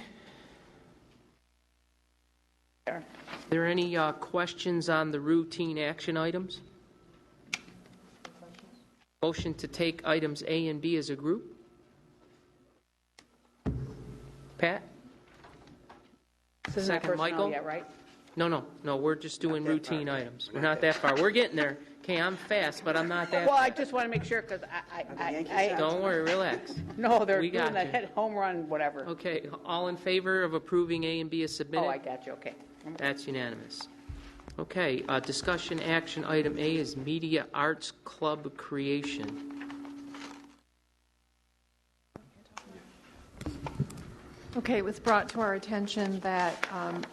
Are there any questions on the routine action items? Motion to take items A and B as a group? Pat?
This isn't
Second,
personnel
Michael?
yet, right?
No, we're just doing routine items. We're not that far. We're getting there. Okay, I'm fast, but I'm not that
Well, I
fast.
just want to make sure, because
Don't worry, relax.
no, they're
We
doing
got
the
you.
head home run, whatever.
Okay, all in favor of approving A and B as submitted?
Oh, I got you, okay.
That's unanimous. Okay, discussion action item A is Media Arts Club creation.
Okay, it was brought to our attention that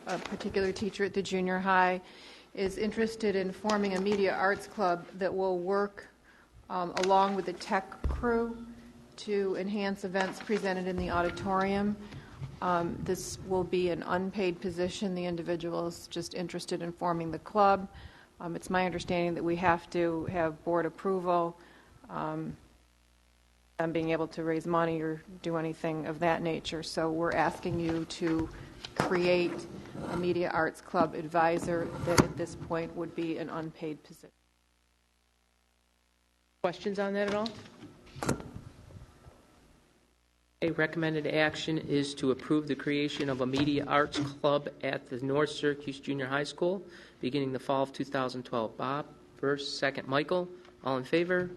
a particular teacher at the junior high is interested in forming a media arts club that will work along with the tech crew to enhance events presented in the auditorium. This will be an unpaid position. The individual is just interested in forming the club. It's my understanding that we have to have board approval on being able to raise money or do anything of that nature. So we're asking you to create a media arts club advisor that at this point would be an unpaid position.
Questions on that at all? Okay, recommended action is to approve the creation of a media arts club at the North Syracuse Junior High School beginning the fall of 2012. Bob, first. Second, Michael. All in favor?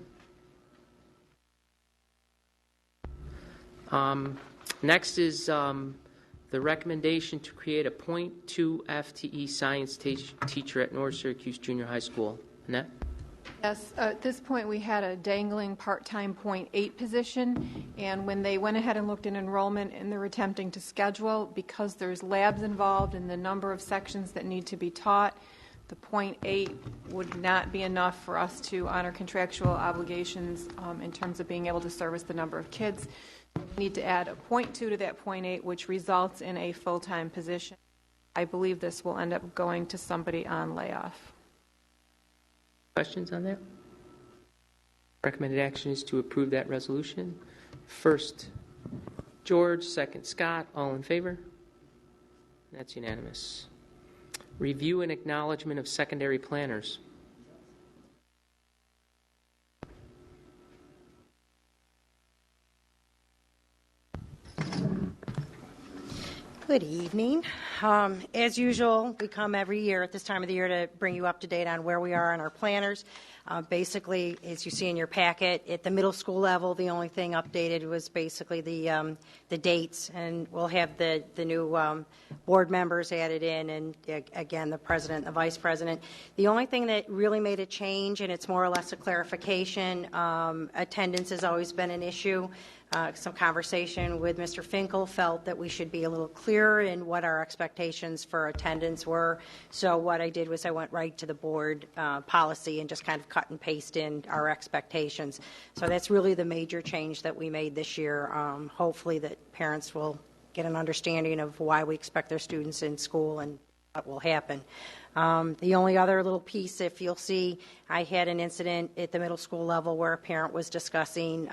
Next is the recommendation to create a .2 FTE science teacher at North Syracuse Junior High School. Annette?
Yes, at this point, we had a dangling part-time .8 position, and when they went ahead and looked at enrollment and they were attempting to schedule, because there's labs involved and the number of sections that need to be taught, the .8 would not be enough for us to honor contractual obligations in terms of being able to service the number of kids. We need to add a .2 to that .8, which results in a full-time position. I believe this will end up going to somebody on layoff.
Questions on that? Recommended action is to approve that resolution. First, George. Second, Scott. All in favor? That's unanimous. Review and acknowledgement of secondary planners.
Good evening. As usual, we come every year at this time of the year to bring you up to date on where we are on our planners. Basically, as you see in your packet, at the middle school level, the only thing updated was basically the dates, and we'll have the new board members added in, and again, the president and the vice president. The only thing that really made a change, and it's more or less a clarification, attendance has always been an issue. Some conversation with Mr. Finkel felt that we should be a little clearer in what our expectations for attendance were. So what I did was I went right to the board policy and just kind of cut and paste in our expectations. So that's really the major change that we made this year. Hopefully that parents will get an understanding of why we expect their students in school and what will happen. The only other little piece, if you'll see, I had an incident at the middle school level where a parent was discussing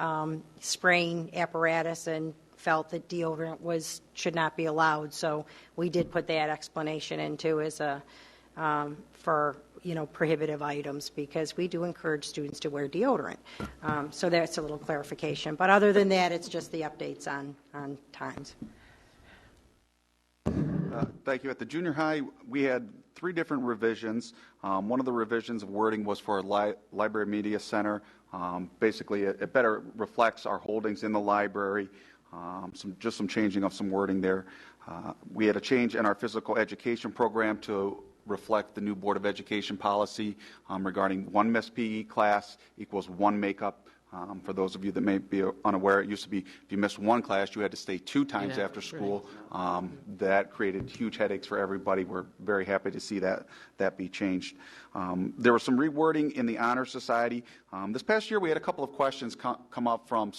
spraying apparatus and felt that deodorant should not be allowed. So we did put that explanation into as for prohibitive items, because we do encourage students to wear deodorant. So that's a little clarification. But other than that, it's just the updates on times.
Thank you. At the junior high, we had 3 different revisions. One of the revisions of wording was for Library Media Center. Basically, it better reflects our holdings in the library, just some changing of some wording there. We had a change in our physical education program to reflect the new Board of Education policy regarding 1 missed PE class equals 1 makeup For those of you that may be unaware, it used to be if you missed one class, you had to stay 2 times after school. That created huge headaches for everybody. We're very happy to see that be changed. There was some rewording in the Honor Society. This past year, we had a couple of questions come up from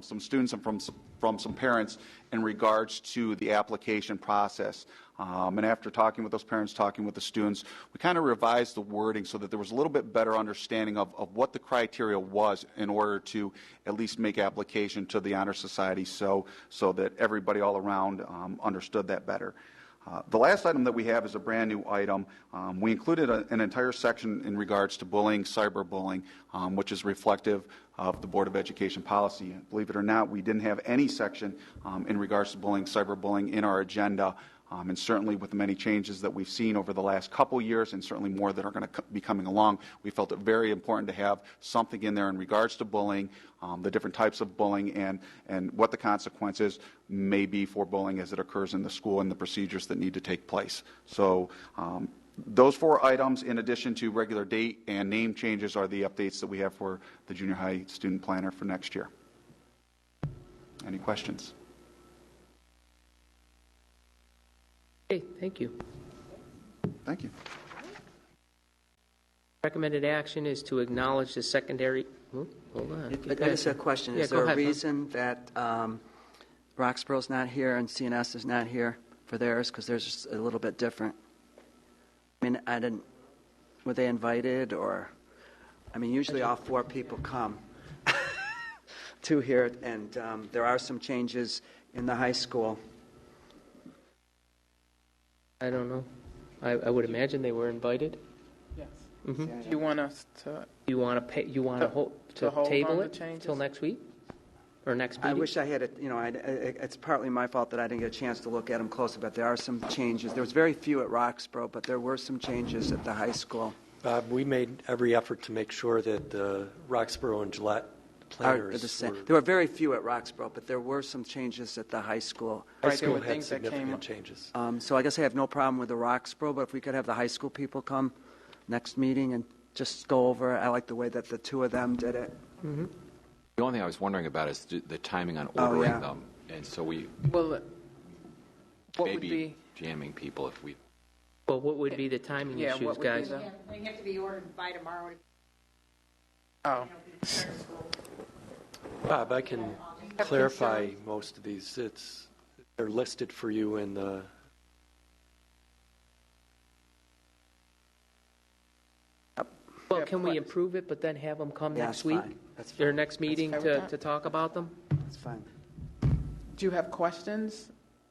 some students and from some parents in regards to the application process. And after talking with those parents, talking with the students, we kind of revised the wording so that there was a little bit better understanding of what the criteria was in order to at least make application to the Honor Society so that everybody all around understood that better. The last item that we have is a brand new item. We included an entire section in regards to bullying, cyberbullying, which is reflective of the Board of Education policy. Believe it or not, we didn't have any section in regards to bullying, cyberbullying in our agenda. And certainly with the many changes that we've seen over the last couple years, and certainly more that are going to be coming along, we felt it very important to have something in there in regards to bullying, the different types of bullying, and what the consequences may be for bullying as it occurs in the school and the procedures that need to take place. So those 4 items, in addition to regular date and name changes, are the updates that we have for the junior high student planner for next year. Any questions?
Okay, thank you.
Thank you.
Recommended action is to acknowledge the secondary. Hold on.
I just have a question.
Yeah,
Is there
go
a
ahead,
reason that Roxborough's not here and CNS is not here for theirs? Because theirs is a little bit different. I mean, were they invited or? I mean, usually all 4 people come to here, and there are some changes in the high school.
I don't know. I would imagine they were invited.
Yes.
Mm-hmm.
Do you want us to?
You want to pay? You want to hold
on
table
the
it
changes?
till next week or next meeting?
I wish I had it. It's partly my fault that I didn't get a chance to look at them closer, but there are some changes. There was very few at Roxborough, but there were some changes at the high school.
We made every effort to make sure that the Roxborough and Gillette planners
the same.
were.
There were very few at Roxborough, but there were some changes at the high school.
High
Right, there
school
were
had
things that came
significant
up.
changes.
So I guess I have no problem with the Roxborough, but if we could have the high school people come next meeting and just go over, I like the way that the 2 of them did it.
Mm-hmm.
The only thing I was wondering about is the timing on ordering
yeah.
them. And so we
Well, what
may
would
be
be?
jamming people if we.
Well, what would be the timing
Yeah,
issues,
what would be
guys?
the-
They have to be ordered by tomorrow.
Oh,
Bob, I can clarify most of these. They're listed for you in the.
Well, can we improve it, but then have them come
Yeah,
next
that's
week?
fine. That's
Their
fine.
next meeting
fine with
to,
that.
to talk about them?
That's fine.
do you have questions?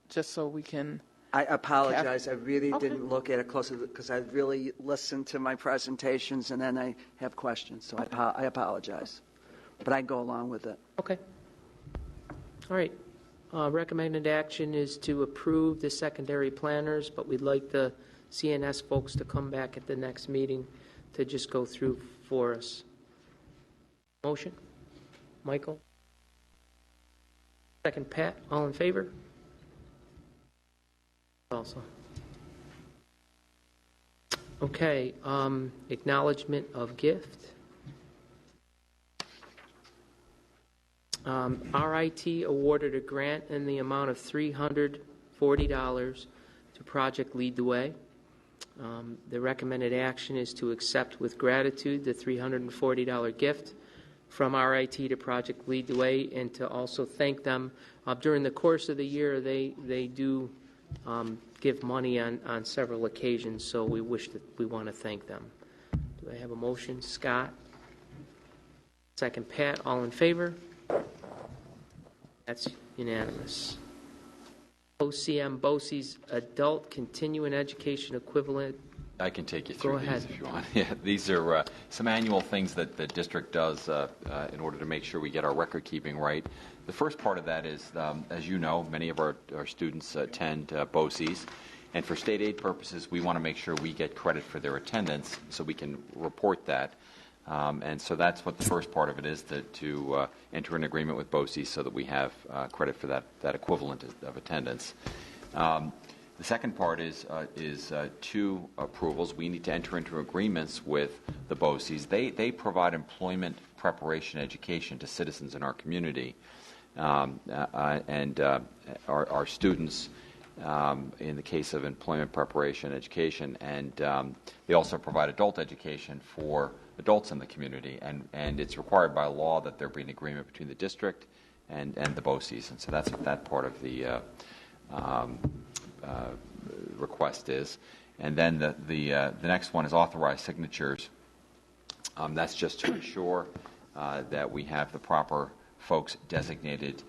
Just so we can.
I apologize. I really
Okay.
didn't look at it closer because I really listened to my presentations and then I have questions. So I apologize. But I go along with it.
Okay. All right. Recommended action is to approve the secondary planners, but we'd like the CNS folks to come back at the next meeting to just go through for us. Motion? Michael? Second, Pat. All in favor? Also. Okay. Acknowledgement of gift. RIT awarded a grant in the amount of $340 to Project Lead the Way. The recommended action is to accept with gratitude the $340 gift from RIT to Project Lead the Way, and to also thank them. During the course of the year, they do give money on several occasions, so we want to thank them. Do I have a motion? Scott? Second, Pat. All in favor? That's unanimous. OCM BOCES Adult Continuing Education Equivalent.
I can take you through
Go
these
ahead.
if you want. Yeah, these are some annual things that the district does in order to make sure we get our record keeping right. The first part of that is, as you know, many of our students attend BOCES, and for state aid purposes, we want to make sure we get credit for their attendance so we can report that. And so that's what the first part of it is, to enter an agreement with BOCES so that we have credit for that equivalent of attendance. The second part is two approvals. We need to enter into agreements with the BOCES. They provide employment preparation education to citizens in our community, and our students in the case of employment preparation education, and they also provide adult education for adults in the community, and it's required by law that there be an agreement between the district and the BOCES, and so that's what that part of the request is. And then the next one is authorized signatures. That's just to ensure that we have the proper folks designated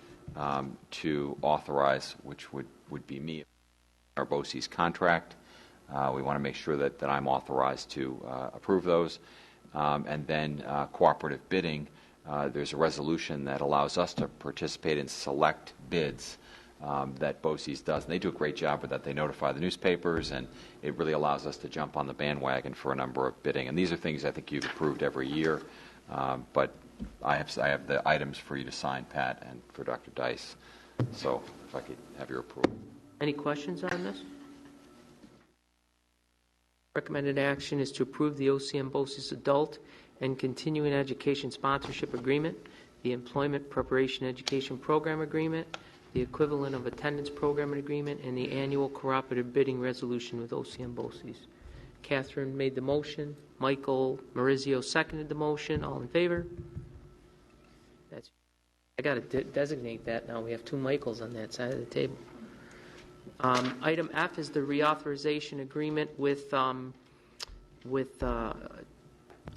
to authorize, which would be me, our BOCES contract. We want to make sure that I'm authorized to approve those. And then cooperative bidding, there's a resolution that allows us to participate in select bids that BOCES does. And they do a great job with that. They notify the newspapers, and it really allows us to jump on the bandwagon for a number of bidding. And these are things I think you've approved every year. But I have the items for you to sign, Pat, and for Dr. Dice. So if I could have your approval.
Any questions on this? Recommended action is to approve the OCM BOCES Adult and Continuing Education Sponsorship Agreement, the Employment Preparation Education Program Agreement, the equivalent of attendance program agreement, and the annual cooperative bidding resolution with OCM BOCES. Catherine made the motion. Michael Maurizio seconded the motion. All in favor? I got to designate that now. We have two Michaels on that side of the table. Item F is the reauthorization agreement with Town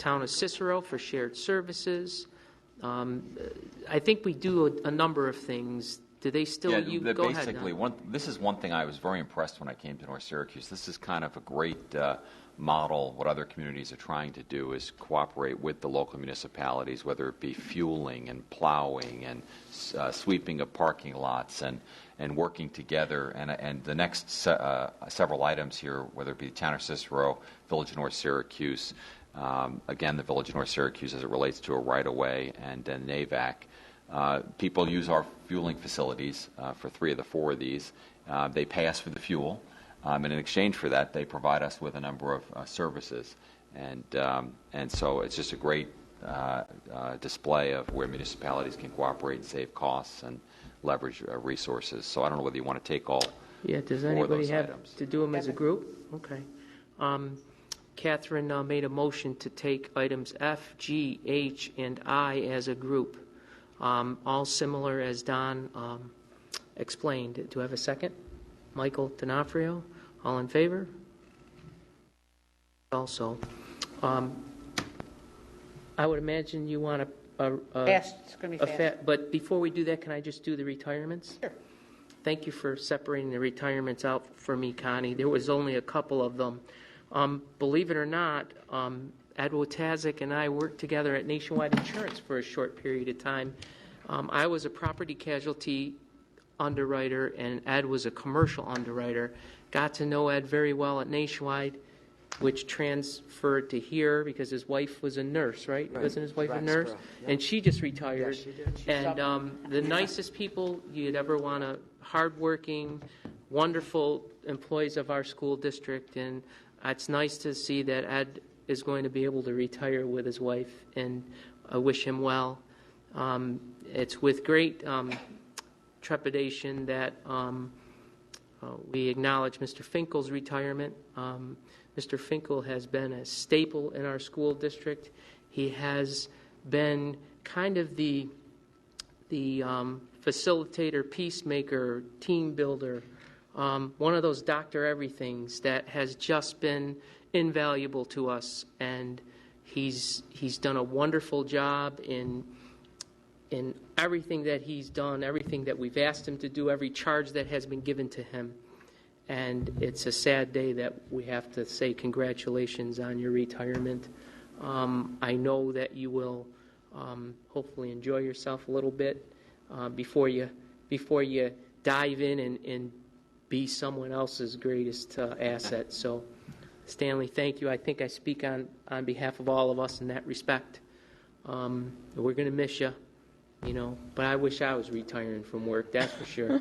of Cicero for shared services. I think we do a number of things. Do they still?
Yeah,
go
basically,
ahead,
this is one thing I was very impressed when I came to North Syracuse. This is kind of a great model. What other communities are trying to do is cooperate with the local municipalities, whether it be fueling and plowing and sweeping of parking lots and working together. And the next several items here, whether it be the Town of Cicero, Village of North Syracuse, again, the Village of North Syracuse as it relates to a right-of-way, and then NAVAC. People use our fueling facilities for 3 of the 4 of these. They pay us for the fuel, and in exchange for that, they provide us with a number of services. And so it's just a great display of where municipalities can cooperate and save costs and leverage resources. So I don't know whether you want to take all
does
4 of
anybody
those
have
items.
to do them as a group? Okay. Catherine made a motion to take items F, G, H, and I as a group. All similar as Don explained. Do I have a second? Michael D'Onofrio. All in favor? Also, I would imagine you want
Fast. It's going to be fast.
but before we do that, can I just do the retirements?
Sure.
Thank you for separating the retirements out for me, Connie. There was only a couple of them. Believe it or not, Ed Wojtaszek and I worked together at Nationwide Insurance for a short period of time. I was a property casualty underwriter, and Ed was a commercial underwriter. Got to know Ed very well at Nationwide, which transferred to here because his wife was a nurse, right? Wasn't his wife a nurse? Yeah. And she just retired.
Yes, she did.
And the nicest people you'd ever want to, hardworking, wonderful employees of our school district, and it's nice to see that Ed is going to be able to retire with his wife, and I wish him well. It's with great trepidation that we acknowledge Mr. Finkel's retirement. Mr. Finkel has been a staple in our school district. He has been kind of the facilitator, peacemaker, team builder, one of those Dr. Everythings that has just been invaluable to us, and he's done a wonderful job in everything that he's done, everything that we've asked him to do, every charge that has been given to him. And it's a sad day that we have to say congratulations on your retirement. I know that you will hopefully enjoy yourself a little bit before you dive in and be someone else's greatest asset. So, Stanley, thank you. I think I speak on behalf of all of us in that respect. We're going to miss you, but I wish I was retiring from work, that's for sure.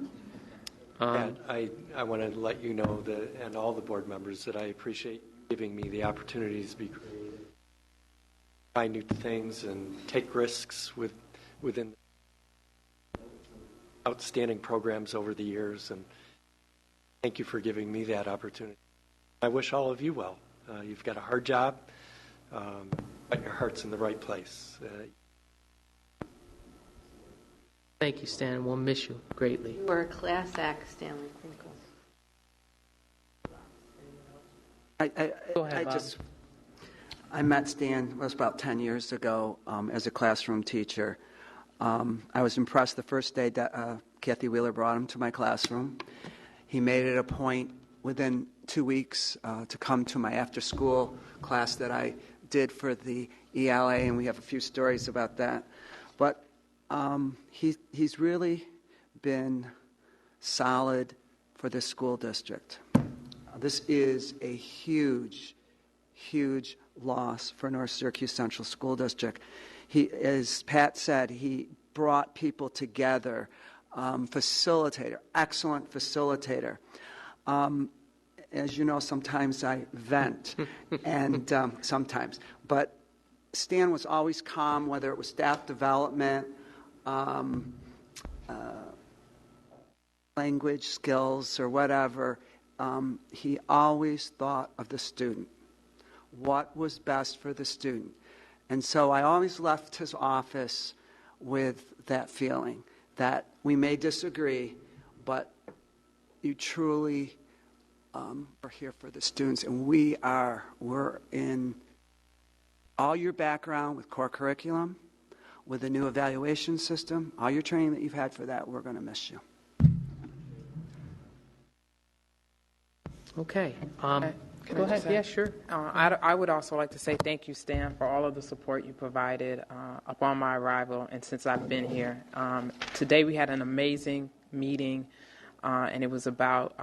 And I want to let you know that, and all the board members, that I appreciate giving me the opportunities to be creative, try new things, and take risks within outstanding programs over the years. And thank you for giving me that opportunity. I wish all of you well. You've got a hard job, but your heart's in the right place.
Thank you, Stan. We'll miss you greatly.
You were a class act, Stanley Finkel.
Go ahead, Bob.
I met Stan, it was about 10 years ago, as a classroom teacher. I was impressed the first day that Kathy Wheeler brought him to my classroom. He made it a point within 2 weeks to come to my after-school class that I did for the ELA, and we have a few stories about that. But he's really been solid for this school district. This is a huge, huge loss for North Syracuse Central School District. He, as Pat said, he brought people together, facilitator, excellent facilitator. As you know, sometimes I vent, and sometimes. But Stan was always calm, whether it was staff development, language skills, or whatever. He always thought of the student, what was best for the student. And so I always left his office with that feeling that we may disagree, but you truly are here for the students. And we're in all your background with core curriculum, with the new evaluation system, all your training that you've had for that, we're going to miss you.
Okay.
Go ahead. Yeah, sure. I would also like to say thank you, Stan, for all of the support you provided upon my arrival and since I've been here. Today we had an amazing meeting, and it was about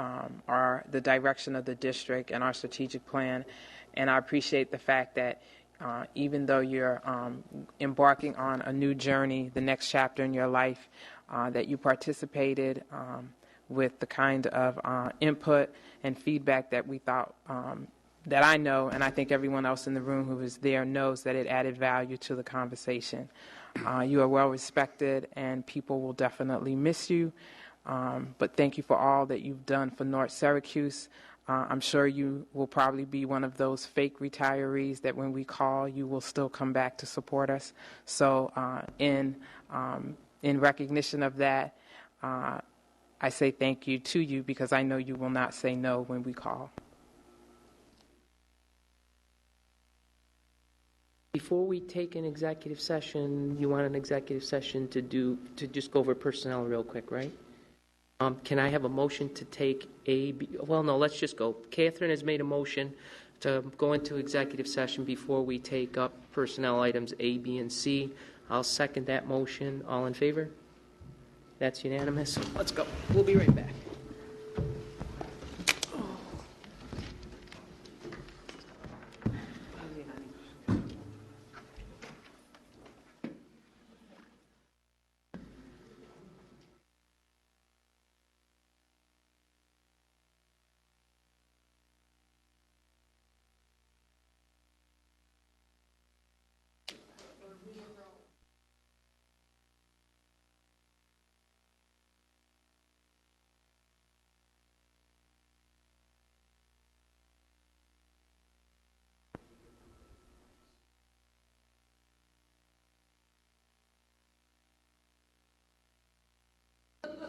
the direction of the district and our strategic plan. And I appreciate the fact that even though you're embarking on a new journey, the next chapter in your life, that you participated with the kind of input and feedback that we thought, that I know, and I think everyone else in the room who was there knows that it added value to the conversation. You are well respected, and people will definitely miss you. But thank you for all that you've done for North Syracuse. I'm sure you will probably be one of those fake retirees that when we call, you will still come back to support us. So in recognition of that, I say thank you to you because I know you will not say no when we call.
Before we take an executive session, you want an executive session to just go over personnel real quick, right? Can I have a motion to take well, no, let's just go. Catherine has made a motion to go into executive session before we take up personnel items A, B, and C. I'll second that motion. All in favor? That's unanimous. Let's go. We'll be right back.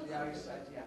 Yeah, you said, yeah.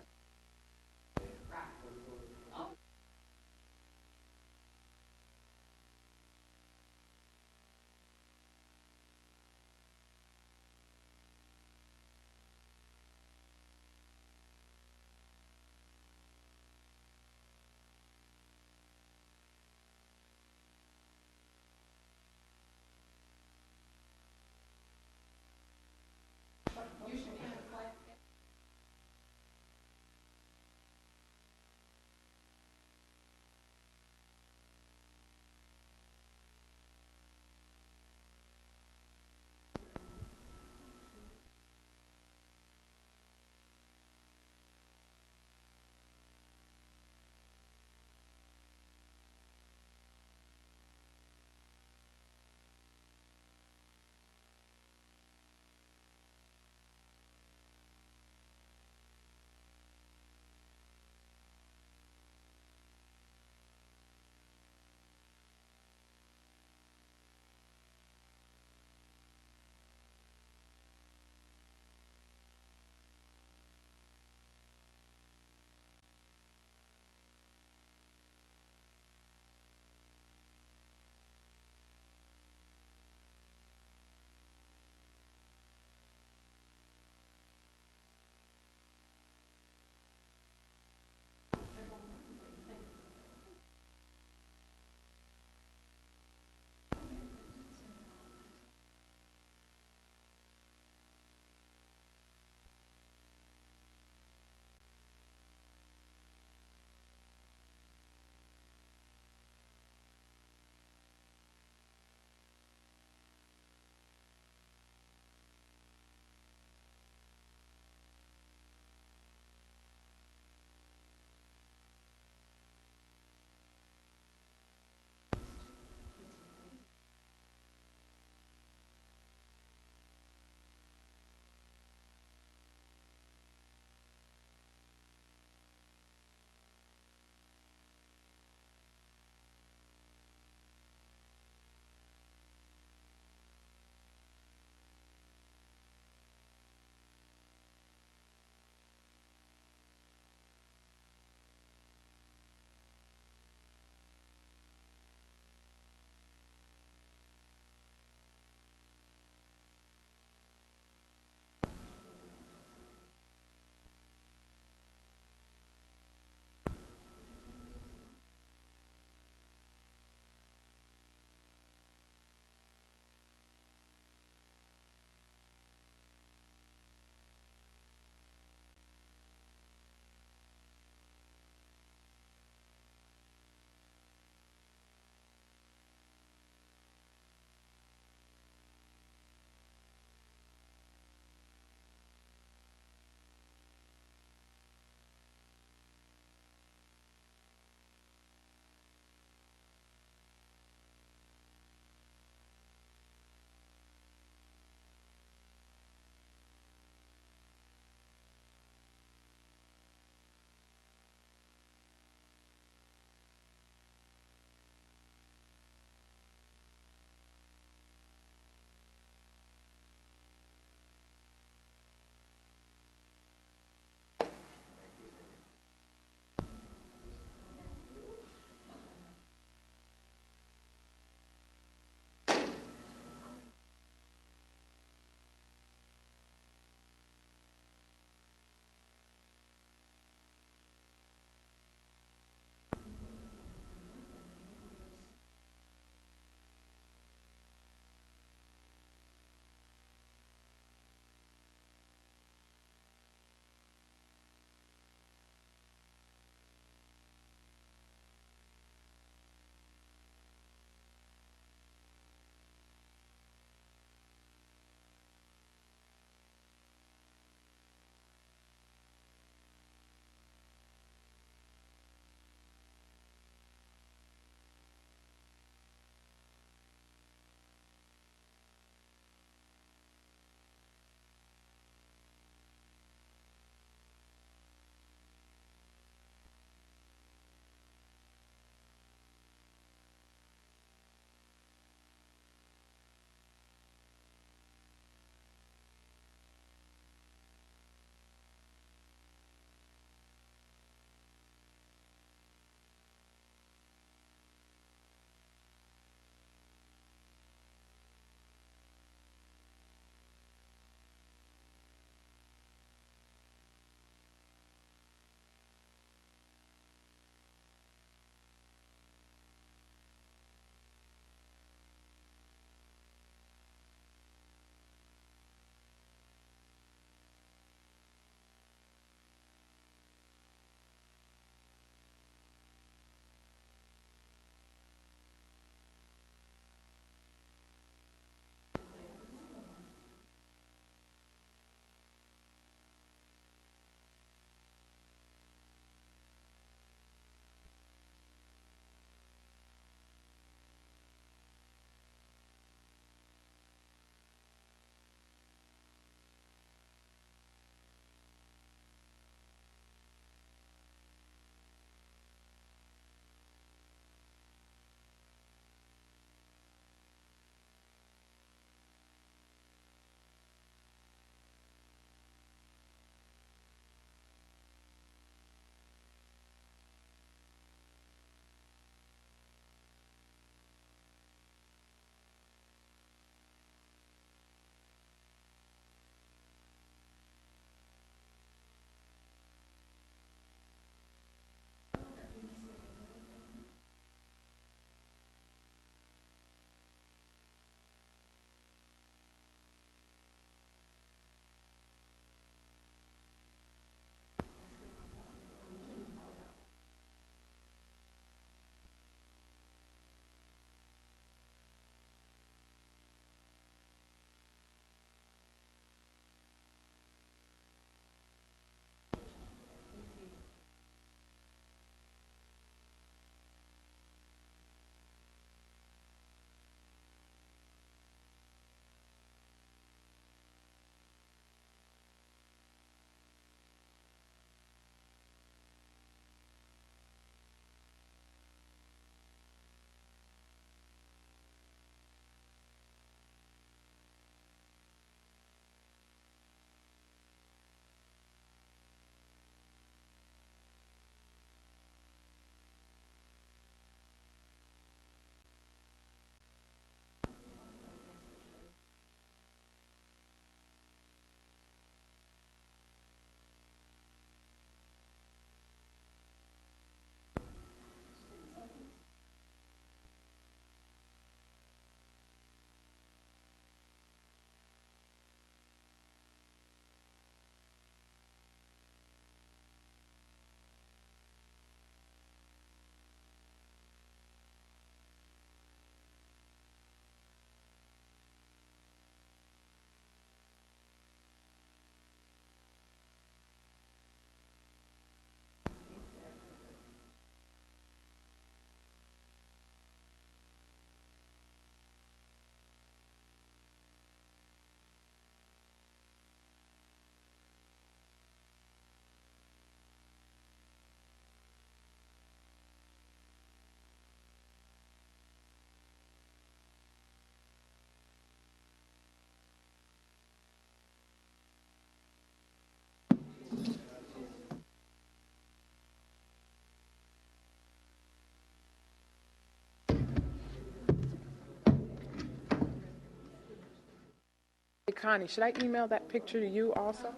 Connie, should I email that picture to you also?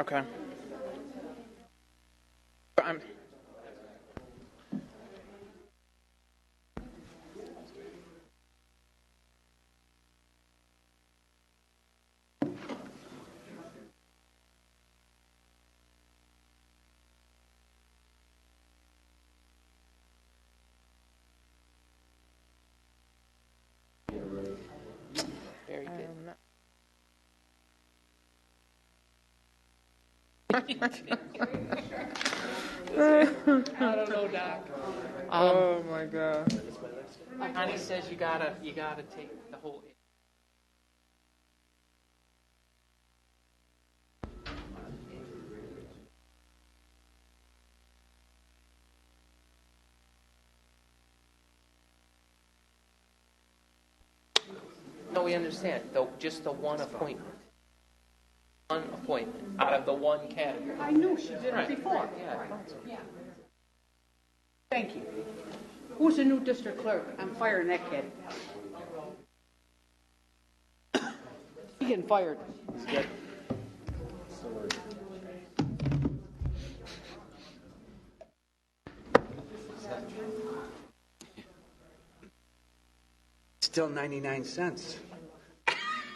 Okay. Very good. I don't know, Doc. Oh my God.
Connie says you gotta take the whole. No, we understand. Just the one appointment. One appointment out of the one category.
I knew she did it before.
Yeah.
Thank you. Who's the new district clerk? I'm firing that kid. He's getting fired.
Still 99 cents.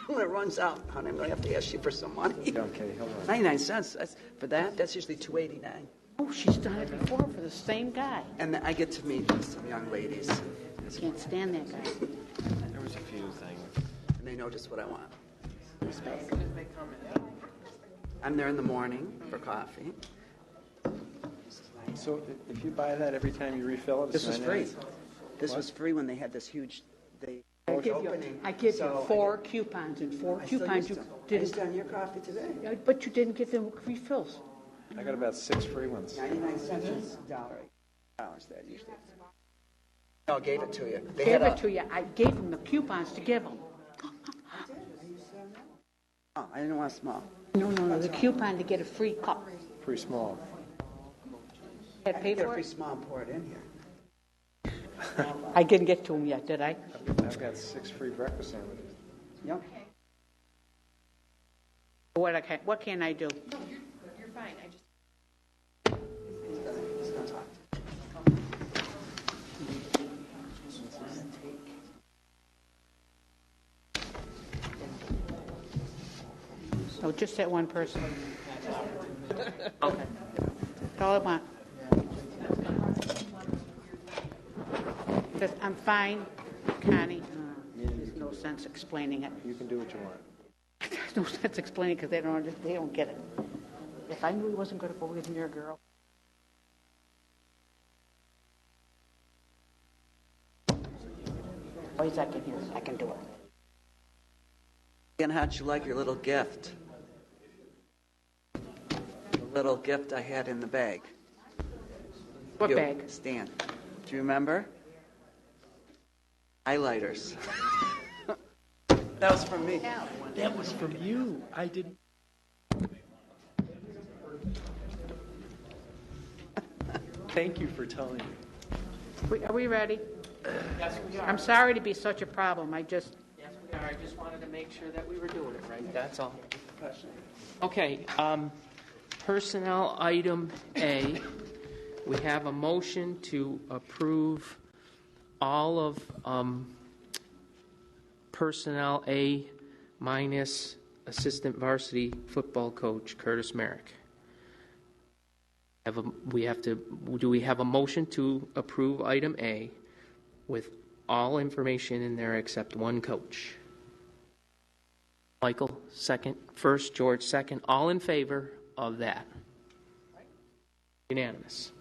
When it runs out, honey, I'm going to have to ask you for some money.
Okay, hold on.
99 cents. For that, that's usually $2.89.
Oh, she's done it before for the same guy.
And I get to meet some young ladies.
I can't stand that guy.
There was a few things.
And they know just what I want. I'm there in the morning for coffee.
So if you buy that every time you refill it,
This was free. This
What?
was free when they had this huge opening.
I give you
So
4 coupons, and 4
I still
coupons
used
you
them. I
didn't.
used on your coffee today.
But you didn't get them refills.
I got about 6 free ones.
99 cents is $1. That usually. No, I gave it to you. They
Gave
had
it to you. I gave them the coupons to give them.
Oh, I didn't want small.
No, the coupon to get a free cup.
Free small.
Had
I
to pay
can get a
for
free
it?
small and pour it in here.
I didn't get to them yet, did I?
I've got 6 free breakfast sandwiches.
Yep.
What can I do?
You're fine. I just.
So just that one person.
Okay.
That's all I want. Because I'm fine, Connie. There's no sense explaining it.
You can do what you want.
There's no sense explaining because they don't get it. If I knew he wasn't going to go with your girl. Wait a second here. I can do it.
And how'd you like your little gift? The little gift I had in the bag.
What
You,
bag?
Stan. Do you remember? Highlighters. That was from me.
That was from you. I didn't. Thank you for telling me.
Are we ready?
Yes, we are.
I'm sorry to be such a problem.
Yes, we are. I just wanted to make sure that we were doing it right. That's all. Okay. Personnel item A. We have a motion to approve all of personnel A minus assistant varsity football coach Curtis Merrick. Do we have a motion to approve item A with all information in there except one coach? Michael, second. First, George, second. All in favor of that? Unanimous.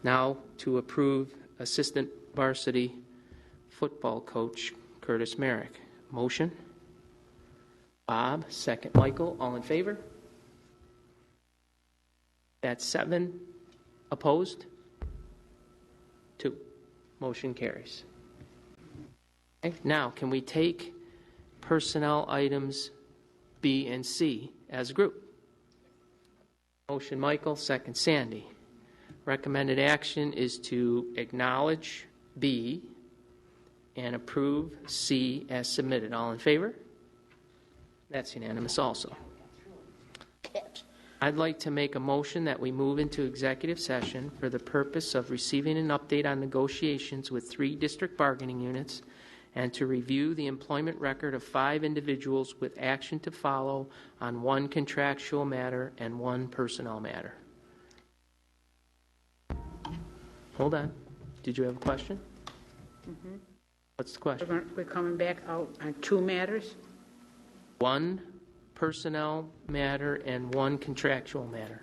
Now to approve assistant varsity football coach Curtis Merrick. Motion? Bob, second. Michael, all in favor? That's 7. Opposed? 2. Motion carries. Okay, now, can we take personnel items B and C as a group? Motion Michael, second Sandy. Recommended action is to acknowledge B and approve C as submitted. All in favor? That's unanimous also. I'd like to make a motion that we move into executive session for the purpose of receiving an update on negotiations with 3 district bargaining units and to review the employment record of 5 individuals with action to follow on 1 contractual matter and 1 personnel matter. Hold on. Did you have a question?
Mm-hmm.
What's the question?
We're coming back out on 2 matters?
1 personnel matter and 1 contractual matter.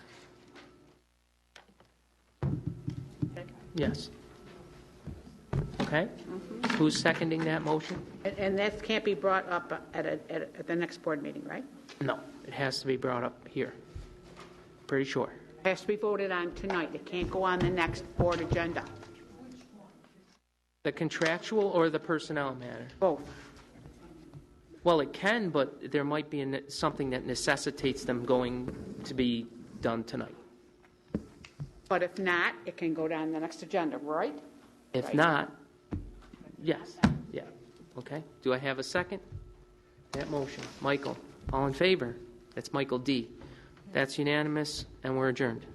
Yes. Okay?
Mm-hmm.
Who's seconding that motion?
And that can't be brought up at the next board meeting, right?
No, it has to be brought up here. Pretty sure.
It has to be voted on tonight. It can't go on the next board agenda.
The contractual or the personnel matter?
Both.
Well, it can, but there might be something that necessitates them going to be done tonight.
But if not, it can go down the next agenda, right?
If
Right.
not, yes. Yeah. Okay. Do I have a second? That motion. Michael, all in favor? That's Michael D. That's unanimous, and we're adjourned.